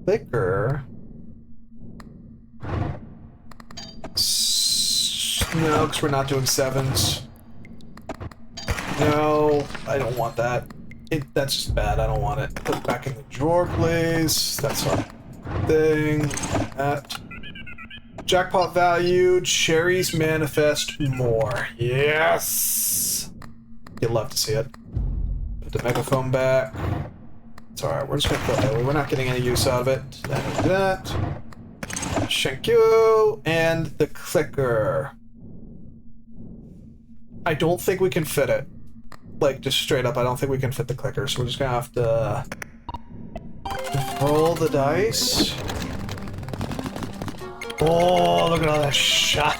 Thicker. No, because we're not doing 7s. No, I don't want that. That's just bad. I don't want it. Put it back in the drawer, please. That's our thing. That. Jackpot value. Cherries manifest more. Yes! You'd love to see it. Put the megaphone back. It's alright. We're just going to put that away. We're not getting any use out of it. That. Thank you. And the clicker. I don't think we can fit it. Like, just straight up, I don't think we can fit the clicker, so we're just gonna have to roll the dice. Oh, look at all that shiny.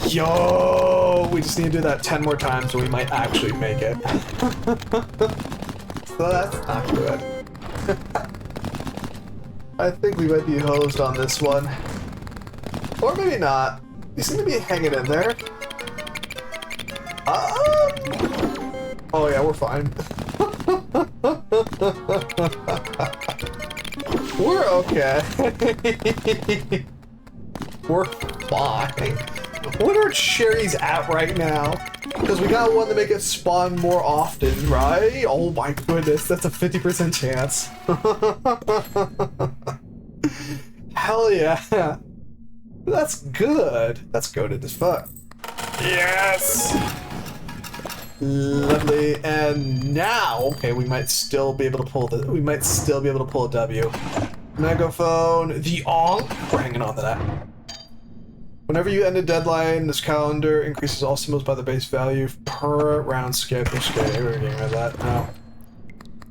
Yo, we just need to do that 10 more times and we might actually make it. So that's not good. I think we might be hosed on this one. Or maybe not. You seem to be hanging in there. Oh yeah, we're fine. We're okay. We're fine. What are cherries at right now? Because we got one to make it spawn more often, right? Oh my goodness, that's a 50% chance. Hell yeah. That's good. That's goated as fuck. Yes! Lovely. And now, okay, we might still be able to pull a W. Megaphone, the onk. We're hanging on to that. Whenever you end a deadline, this calendar increases all symbols by the base value per round skip. Okay, we're getting rid of that now.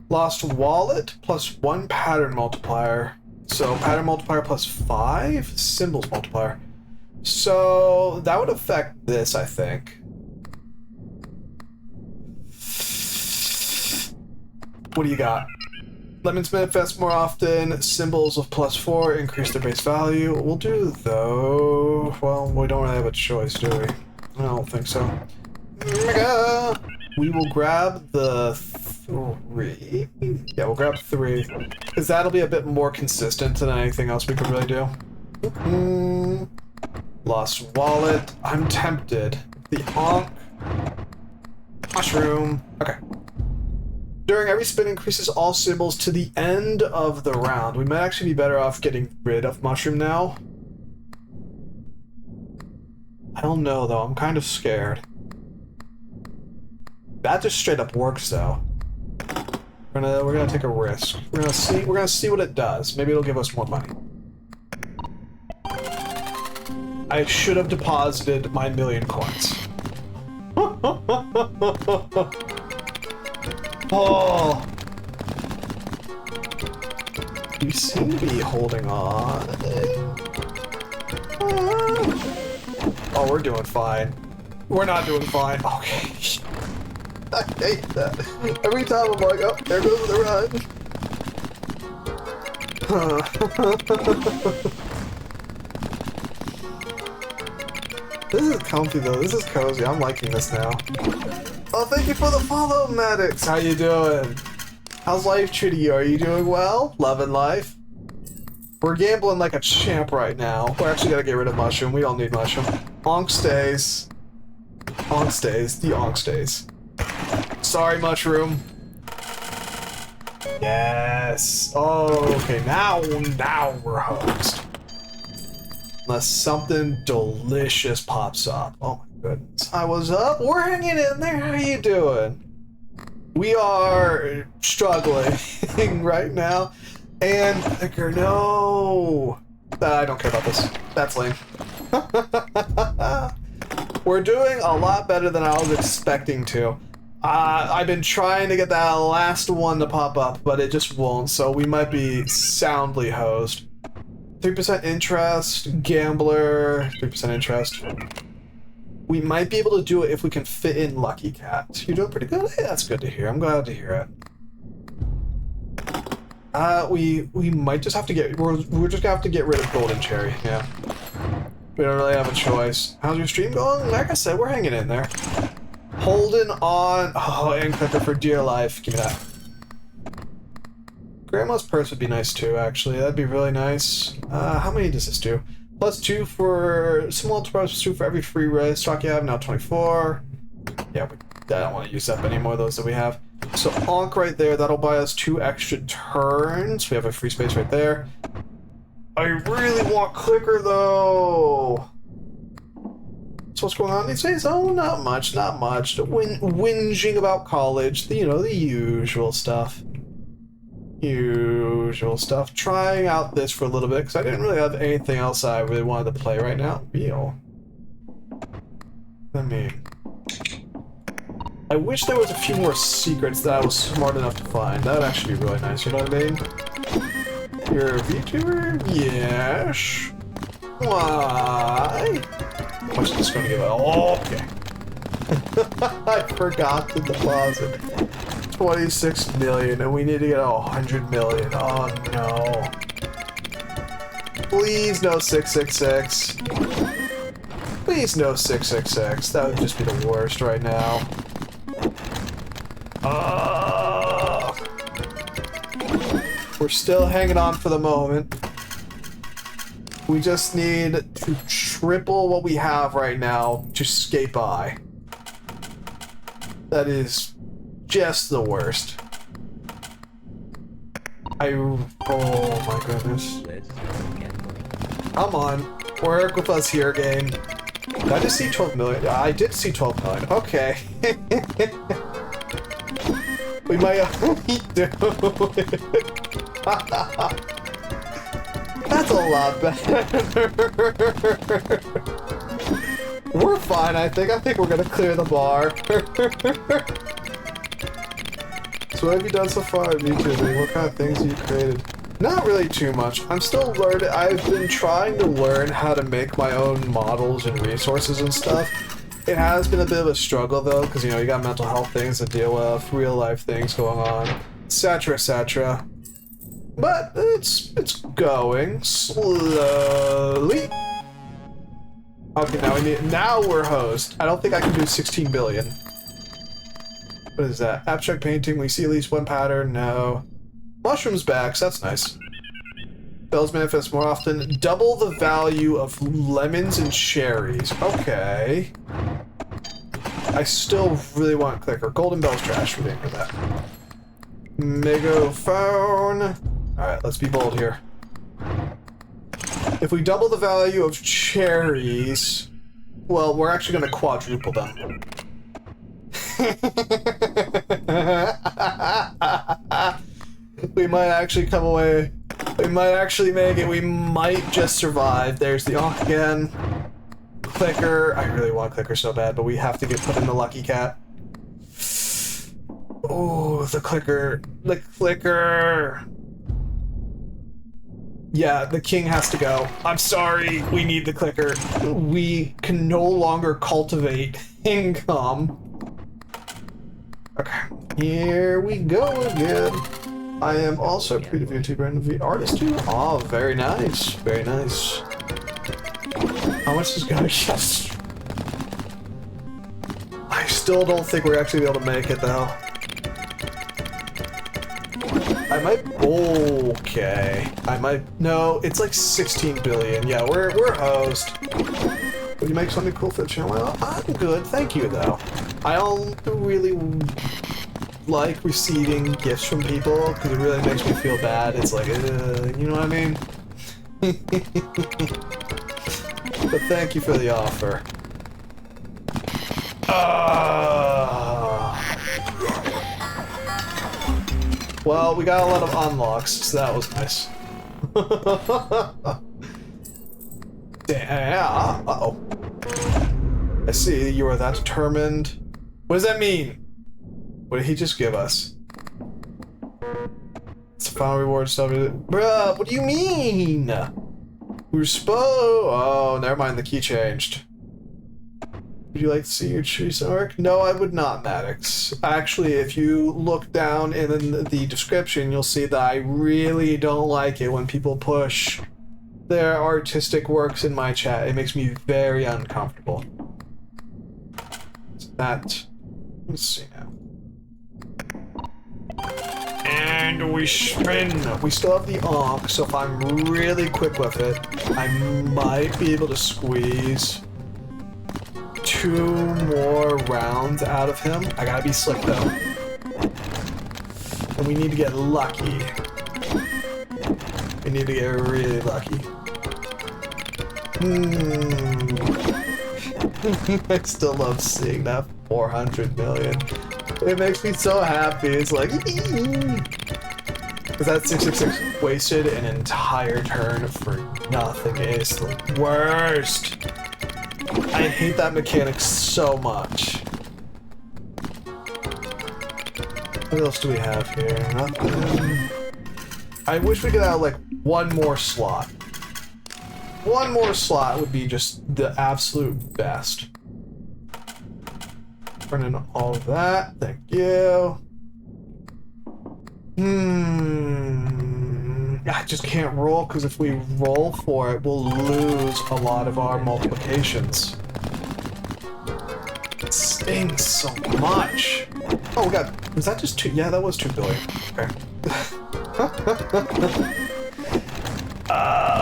Lost wallet plus 1 pattern multiplier. So pattern multiplier plus 5 symbols multiplier. So that would affect this, I think. What do you got? Lemons manifest more often. Symbols of plus 4 increase their base value. We'll do though. Well, we don't really have a choice, do we? I don't think so. Mega! We will grab the 3. Yeah, we'll grab 3. Because that'll be a bit more consistent than anything else we could really do. Lost wallet. I'm tempted. The onk. Mushroom. Okay. During every spin increases all symbols to the end of the round. We might actually be better off getting rid of mushroom now. I don't know though, I'm kind of scared. That just straight up works though. We're gonna take a risk. We're gonna see what it does. Maybe it'll give us more money. I should have deposited my 1,000,000 coins. Oh, we seem to be holding on. Oh, we're doing fine. We're not doing fine. Okay. I hate that. Every time I'm like, oh, there goes the run. This is comfy though. This is cozy. I'm liking this now. Oh, thank you for the follow, Maddox. How you doing? How's life treating you? Are you doing well? Loving life? We're gambling like a champ right now. We're actually gonna get rid of mushroom. We don't need mushroom. Onk stays. Onk stays. The onk stays. Sorry, mushroom. Yes. Oh, okay. Now we're hooked. Unless something delicious pops up. Oh my goodness. I was up. We're hanging in there. How you doing? We are struggling right now. And no. I don't care about this. That's lame. We're doing a lot better than I was expecting to. I've been trying to get that last one to pop up, but it just won't, so we might be soundly hosed. 3% interest, gambler, 3% interest. We might be able to do it if we can fit in Lucky Cat. You're doing pretty good? Hey, that's good to hear. I'm glad to hear it. We might just have to get, we're just gonna have to get rid of Golden Cherry, yeah. We don't really have a choice. How's your stream going? Like I said, we're hanging in there. Holding on. Oh, and clicker for dear life. Give me that. Grandma's purse would be nice too, actually. That'd be really nice. How many does this do? +2 for small enterprise, +2 for every free race stock you have. Now 24. Yeah, I don't want to use up any more of those that we have. So Onk right there. That'll buy us 2 extra turns. We have a free space right there. I really want clicker though. So what's going on these days? Oh, not much, not much. Whinging about college, you know, the usual stuff. Usual stuff. Trying out this for a little bit, because I didn't really have anything else I really wanted to play right now. I mean, I wish there was a few more secrets that I was smart enough to find. That would actually be really nice, you know what I mean? You're a VTuber? Yes. Why? How much is this going to give out? Oh, okay. I forgot to deposit 26 million, and we need to get 100 million. Oh no! Please no 666. Please no 666. That would just be the worst right now. We're still hanging on for the moment. We just need to triple what we have right now to skate by. That is just the worst. Oh my goodness. Come on, work with us here, game. Did I just see 12 million? I did see 12 million. Okay. We might only do it. That's a lot better. We're fine, I think. I think we're gonna clear the bar. So what have you done so far on YouTube? What kind of things have you created? Not really too much. I'm still learning. I've been trying to learn how to make my own models and resources and stuff. It has been a bit of a struggle though, because you know, you got mental health things to deal with, real life things going on, etc., etc. But it's going slowly. Okay, now we're host. I don't think I can do 16 billion. What is that? Abstract painting, we see at least one pattern, no. Mushrooms backs, that's nice. Bells manifest more often. Double the value of lemons and cherries. Okay. I still really want clicker. Golden bells trash, we didn't get that. Megaphone. Alright, let's be bold here. If we double the value of cherries, well, we're actually going to quadruple them. We might actually come away. We might actually make it. We might just survive. There's the Ankh again. Clicker. I really want clicker so bad, but we have to get put in the lucky cat. Oh, the clicker. The clicker. Yeah, the king has to go. I'm sorry. We need the clicker. We can no longer cultivate income. Okay. Here we go again. I am also a creative YouTuber and the artist too. Oh, very nice. Very nice. How much is gonna get? I still don't think we're actually able to make it though. I might. Okay. I might. No, it's like 16 billion. Yeah, we're host. Would you make something cool for the channel? Well, I'm good. Thank you though. I don't really like receiving gifts from people because it really makes me feel bad. It's like, you know what I mean? But thank you for the offer. Well, we got a lot of unlocks, so that was nice. Damn. Uh-oh. I see you are that determined. What does that mean? What did he just give us? It's a final reward stuff. Bruh, what do you mean? We're oh, never mind, the key changed. Would you like to see your recent work? No, I would not, Maddox. Actually, if you look down in the description, you'll see that I really don't like it when people push their artistic works in my chat. It makes me very uncomfortable. So that... Let's see now. And we spin. We still have the Ankh, so if I'm really quick with it, I might be able to squeeze 2 more rounds out of him. I gotta be slick though. And we need to get lucky. We need to get really lucky. I still love seeing that 400 million. It makes me so happy. It's like, because that 666 wasted an entire turn for nothing. It's the worst. I hate that mechanic so much. What else do we have here? Nothing. I wish we could have like one more slot. One more slot would be just the absolute best. Turn in all of that. Thank you. I just can't roll because if we roll for it, we'll lose a lot of our multiplications. It stings so much. Oh, we got. Was that just 2? Yeah, that was 2 billion. Okay.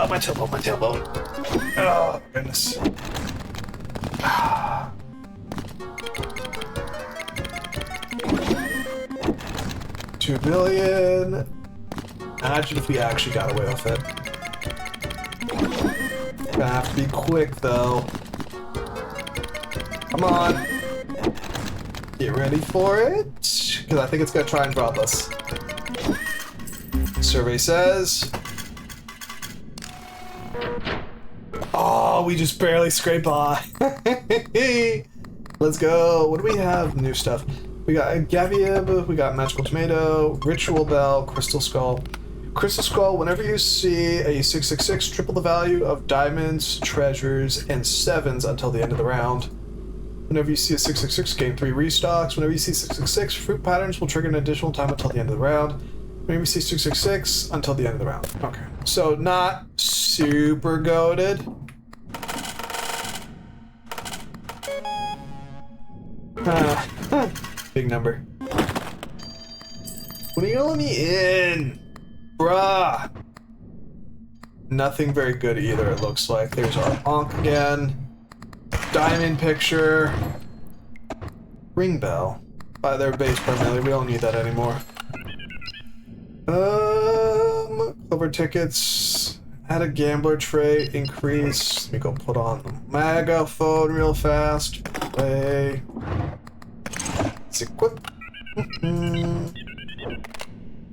My tailbone, my tailbone. Oh, goodness. 2 billion. Imagine if we actually got away with it. Gonna have to be quick though. Come on. Get ready for it. Because I think it's gonna try and drop us. Survey says. Oh, we just barely scraped by. Let's go. What do we have? New stuff. We got a Gavieb, we got Magical Tomato, Ritual Bell, Crystal Skull. Crystal Skull, whenever you see a 666, triple the value of diamonds, treasures, and 7s until the end of the round. Whenever you see a 666, gain 3 restocks. Whenever you see 666, fruit patterns will trigger an additional time until the end of the round. Whenever you see 666, until the end of the round. Okay. So, not super goated. Big number. When are you gonna let me in? Bruh! Nothing very good either, it looks like. There's our Onk again. Diamond picture. Ring bell. By their base primarily, we don't need that anymore. Clover tickets. Add a gambler tray, increase. Let me go put on the megaphone real fast. Play. Let's equip.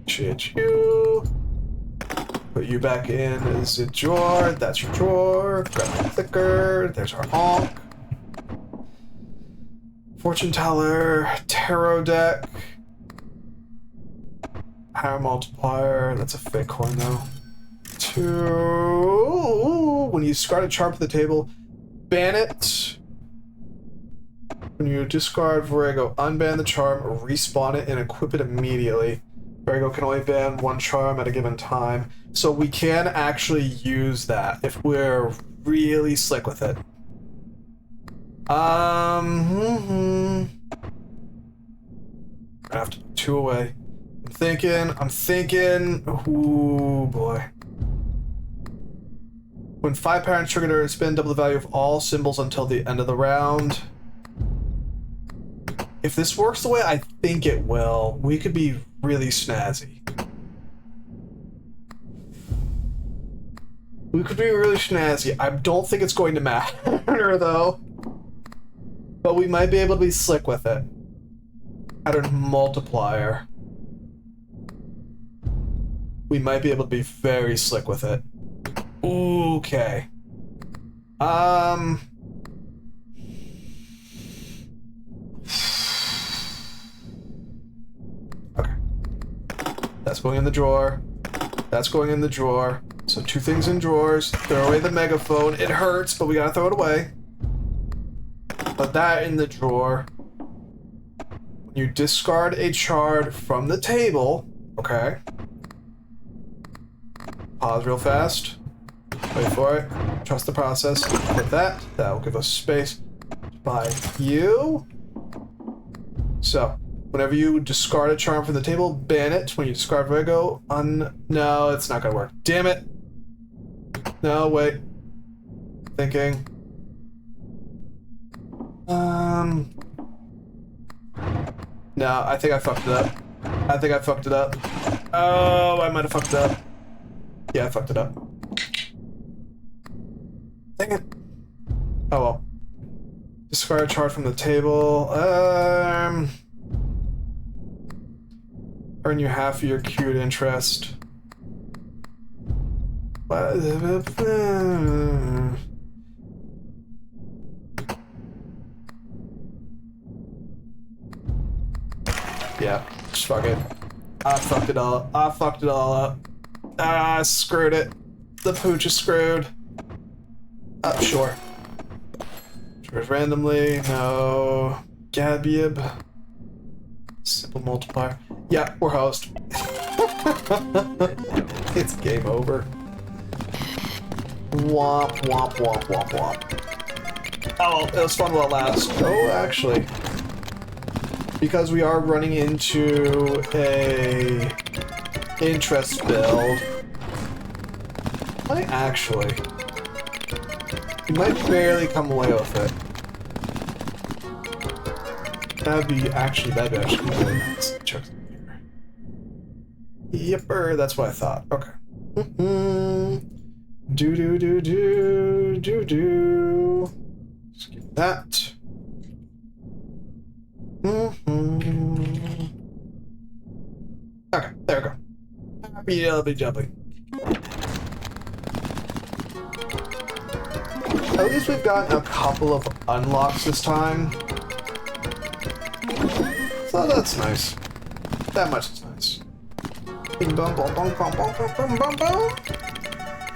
Change you. Put you back in as a drawer. That's your drawer. Grab the clicker. There's our honk. Fortune teller. Tarot deck. Power multiplier. That's a fake coin though. 2. When you discard a charm from the table, ban it. When you discard Virago, unban the charm, respawn it, and equip it immediately. Virago can only ban 1 charm at a given time, so we can actually use that if we're really slick with it. I'm gonna have to put 2 away. I'm thinking. Ooh boy. When 5 patterns triggered, spend double the value of all symbols until the end of the round. If this works the way I think it will, we could be really snazzy. We could be really snazzy. I don't think it's going to matter though. But we might be able to be slick with it. Pattern multiplier. We might be able to be very slick with it. Okay. Okay. That's going in the drawer. That's going in the drawer. So 2 things in drawers. Throw away the megaphone. It hurts, but we gotta throw it away. Put that in the drawer. When you discard a shard from the table, okay. Pause real fast. Wait for it. Trust the process. Put that. That will give us space to buy you. So, whenever you discard a charm from the table, ban it. When you discard Virgo, no, it's not gonna work. Damn it. No, wait. Thinking. No, I think I fucked it up. Oh, I might have fucked it up. Yeah, I fucked it up. Dang it. Oh well. Discard a chart from the table. Earn you half of your queued interest. Yeah, just fuck it. I fucked it all up. Ah, screwed it. The pooch is screwed. Sure. Choose randomly. No. Gabieb. Simple multiplier. Yeah, we're host. It's game over. Womp, womp, womp, womp, womp. Oh, it was fun while it lasts. Oh, actually. Because we are running into a interest build. Might actually. You might barely come away with it. That'd be actually really nice. Check here. Yipper, that's what I thought. Okay. Do do do do do do. Skip that. Okay, there we go. Happy jubbly jubbly. At least we've gotten a couple of unlocks this time. So that's nice. That much is nice. Bing bum bum bum bum bum bum bum bum.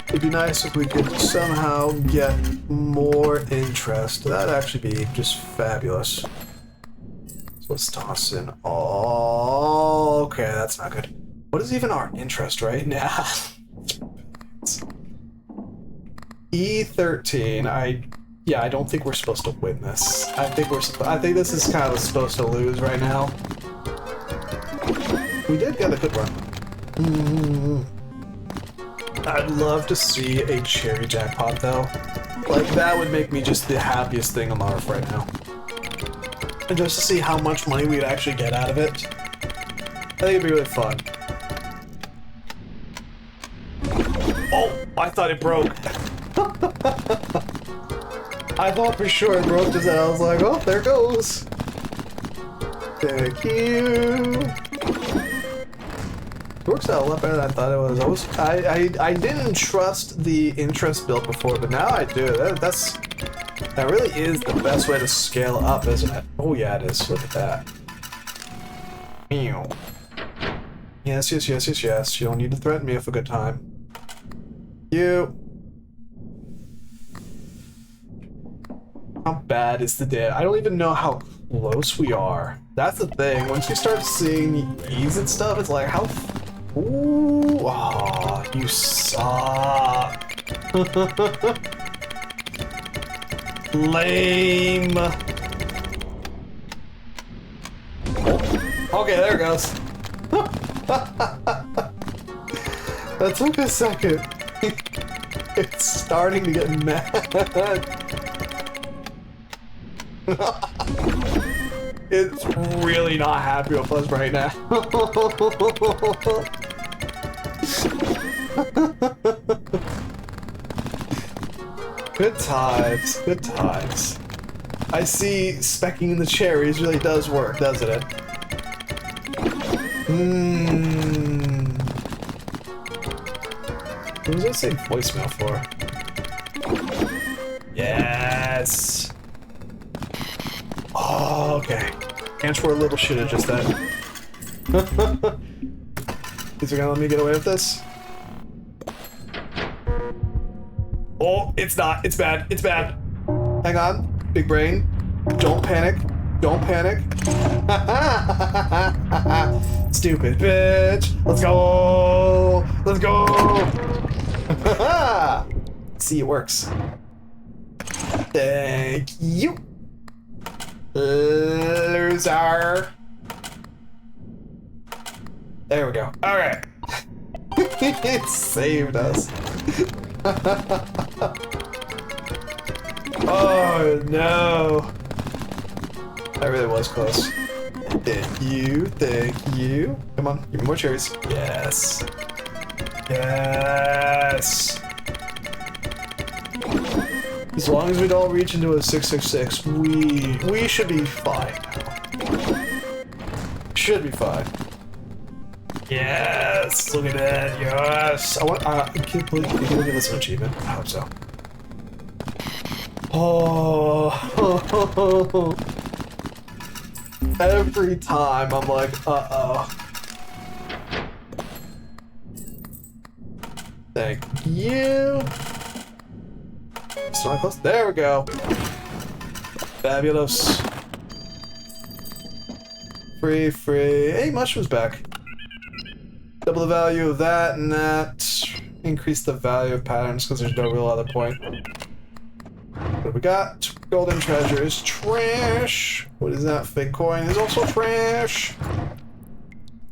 It'd be nice if we could somehow get more interest. That'd actually be just fabulous. So let's toss in all. Okay, that's not good. What is even our interest right now? E13. I don't think we're supposed to win this. I think this is kind of supposed to lose right now. We did get a good one. I'd love to see a cherry jackpot though. Like that would make me just the happiest thing on earth right now. And just to see how much money we'd actually get out of it. I think it'd be really fun. Oh, I thought it broke. I thought for sure it broke just then. I was like, oh, there it goes. Thank you. It works out a lot better than I thought it was. I didn't trust the interest build before, but now I do. That really is the best way to scale up, isn't it? Oh yeah, it is. Look at that. Meow. Yes, yes, yes, yes, yes. You don't need to threaten me with a good time. You. How bad is the day? I don't even know how close we are. That's the thing. Once you start seeing E's and stuff, it's like, how... Ooh, aw, you suck. Lame. Okay, there it goes. That took a second. It's starting to get mad. It's really not happy with us right now. Good times, good times. I see specking in the cherries really does work, doesn't it? What was that saying voicemail for? Yes! Oh, okay. Ants were a little shitted just then. Is it gonna let me get away with this? Oh, it's not. It's bad. It's bad. Hang on. Big brain. Don't panic. Don't panic. Stupid bitch. Let's go. Let's go. See, it works. Thank you. Loser. There we go. Alright. It saved us. Oh no. That really was close. Thank you. Thank you. Come on. Give me more cherries. Yes. Yes. As long as we don't reach into a 666, we should be fine now. Should be fine. Yes! Look at that, yes! I want, can you give us an achievement? I hope so. Oh! Every time I'm like, uh-oh. Thank you! Still not close. There we go. Fabulous. Free. Hey, mushroom's back. Double the value of that and that. Increase the value of patterns because there's no real other point. What we got? Golden treasure is trash. What is that? Fake coin is also trash.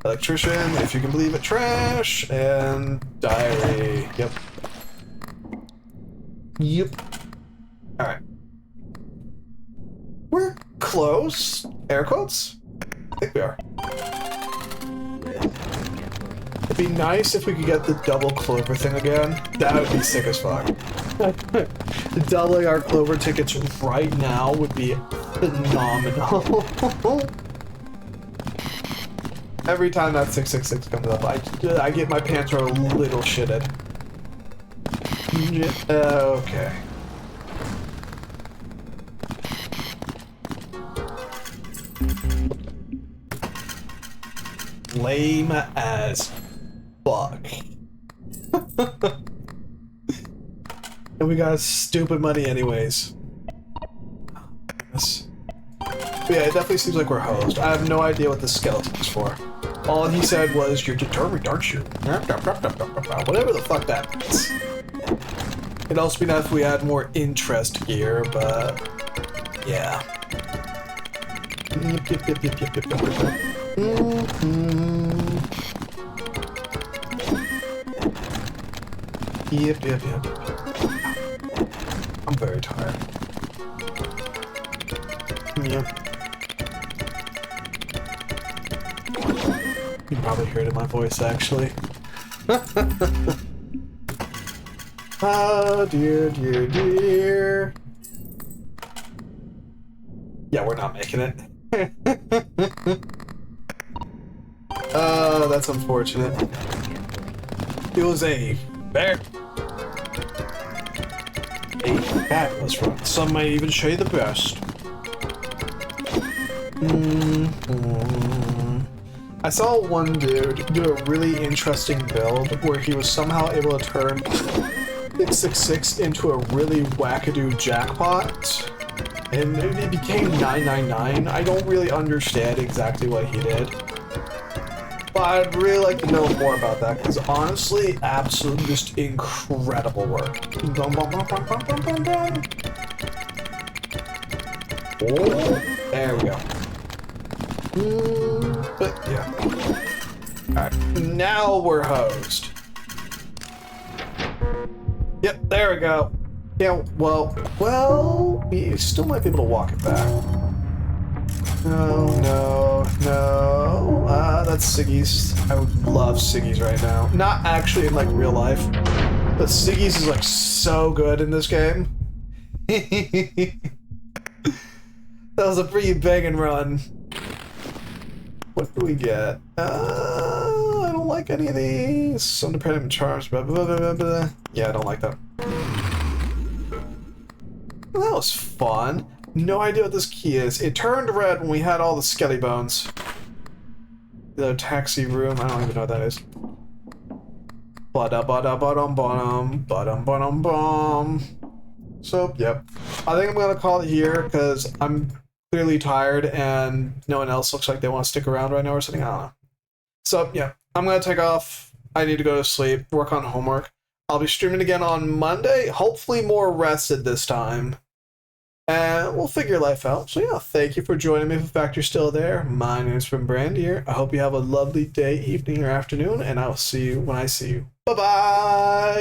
Electrician, if you can believe it, trash. And diary. Yep. Yep. Alright. We're close. Air quotes? I think we are. I be nice if we could get the double clover thing again. That would be sick as fuck. Doubling our clover tickets right now would be phenomenal. Every time that 666 comes up, I get my pants are a little shitted. Okay. Lame as fuck. And we got stupid money anyways. But yeah, it definitely seems like we're hosed. I have no idea what the skeleton is for. All he said was, "You're determined, aren't you?" Whatever the fuck that means. It'd also be nice if we had more interest gear, but yeah. Yep. I'm very tired. Yep. You can probably hear it in my voice, actually. Oh, dear. Yeah, we're not making it. Oh, that's unfortunate. It was a very fabulous run. Some may even say the best. I saw one dude do a really interesting build where he was somehow able to turn 666 into a really wackadoo jackpot, and it became 999. I don't really understand exactly what he did, but I'd really like to know more about that, because honestly, absolutely just incredible work. Oh, there we go. But yeah. Alright, now we're hosed. Yep, there we go. Yeah, well, we still might be able to walk it back. No. That's Siggy's. I would love Siggy's right now. Not actually in, like, real life, but Siggy's is, like, so good in this game. That was a pretty banging run. What do we get? I don't like any of these. Some dependent charms, blah, blah, blah, blah, blah. Yeah, I don't like that. Well, that was fun. No idea what this key is. It turned red when we had all the skelly bones. The taxi room, I don't even know what that is. Ba-da-ba-da-ba-dum-ba-dum. So, yep. I think I'm gonna call it here, because I'm clearly tired and no one else looks like they want to stick around right now or something. I don't know. So, yeah, I'm gonna take off. I need to go to sleep, work on homework. I'll be streaming again on Monday, hopefully more rested this time. And we'll figure life out. So yeah, thank you for joining me. If in fact you're still there, my name's Brand here. I hope you have a lovely day, evening, or afternoon, and I will see you when I see you. Bye-bye!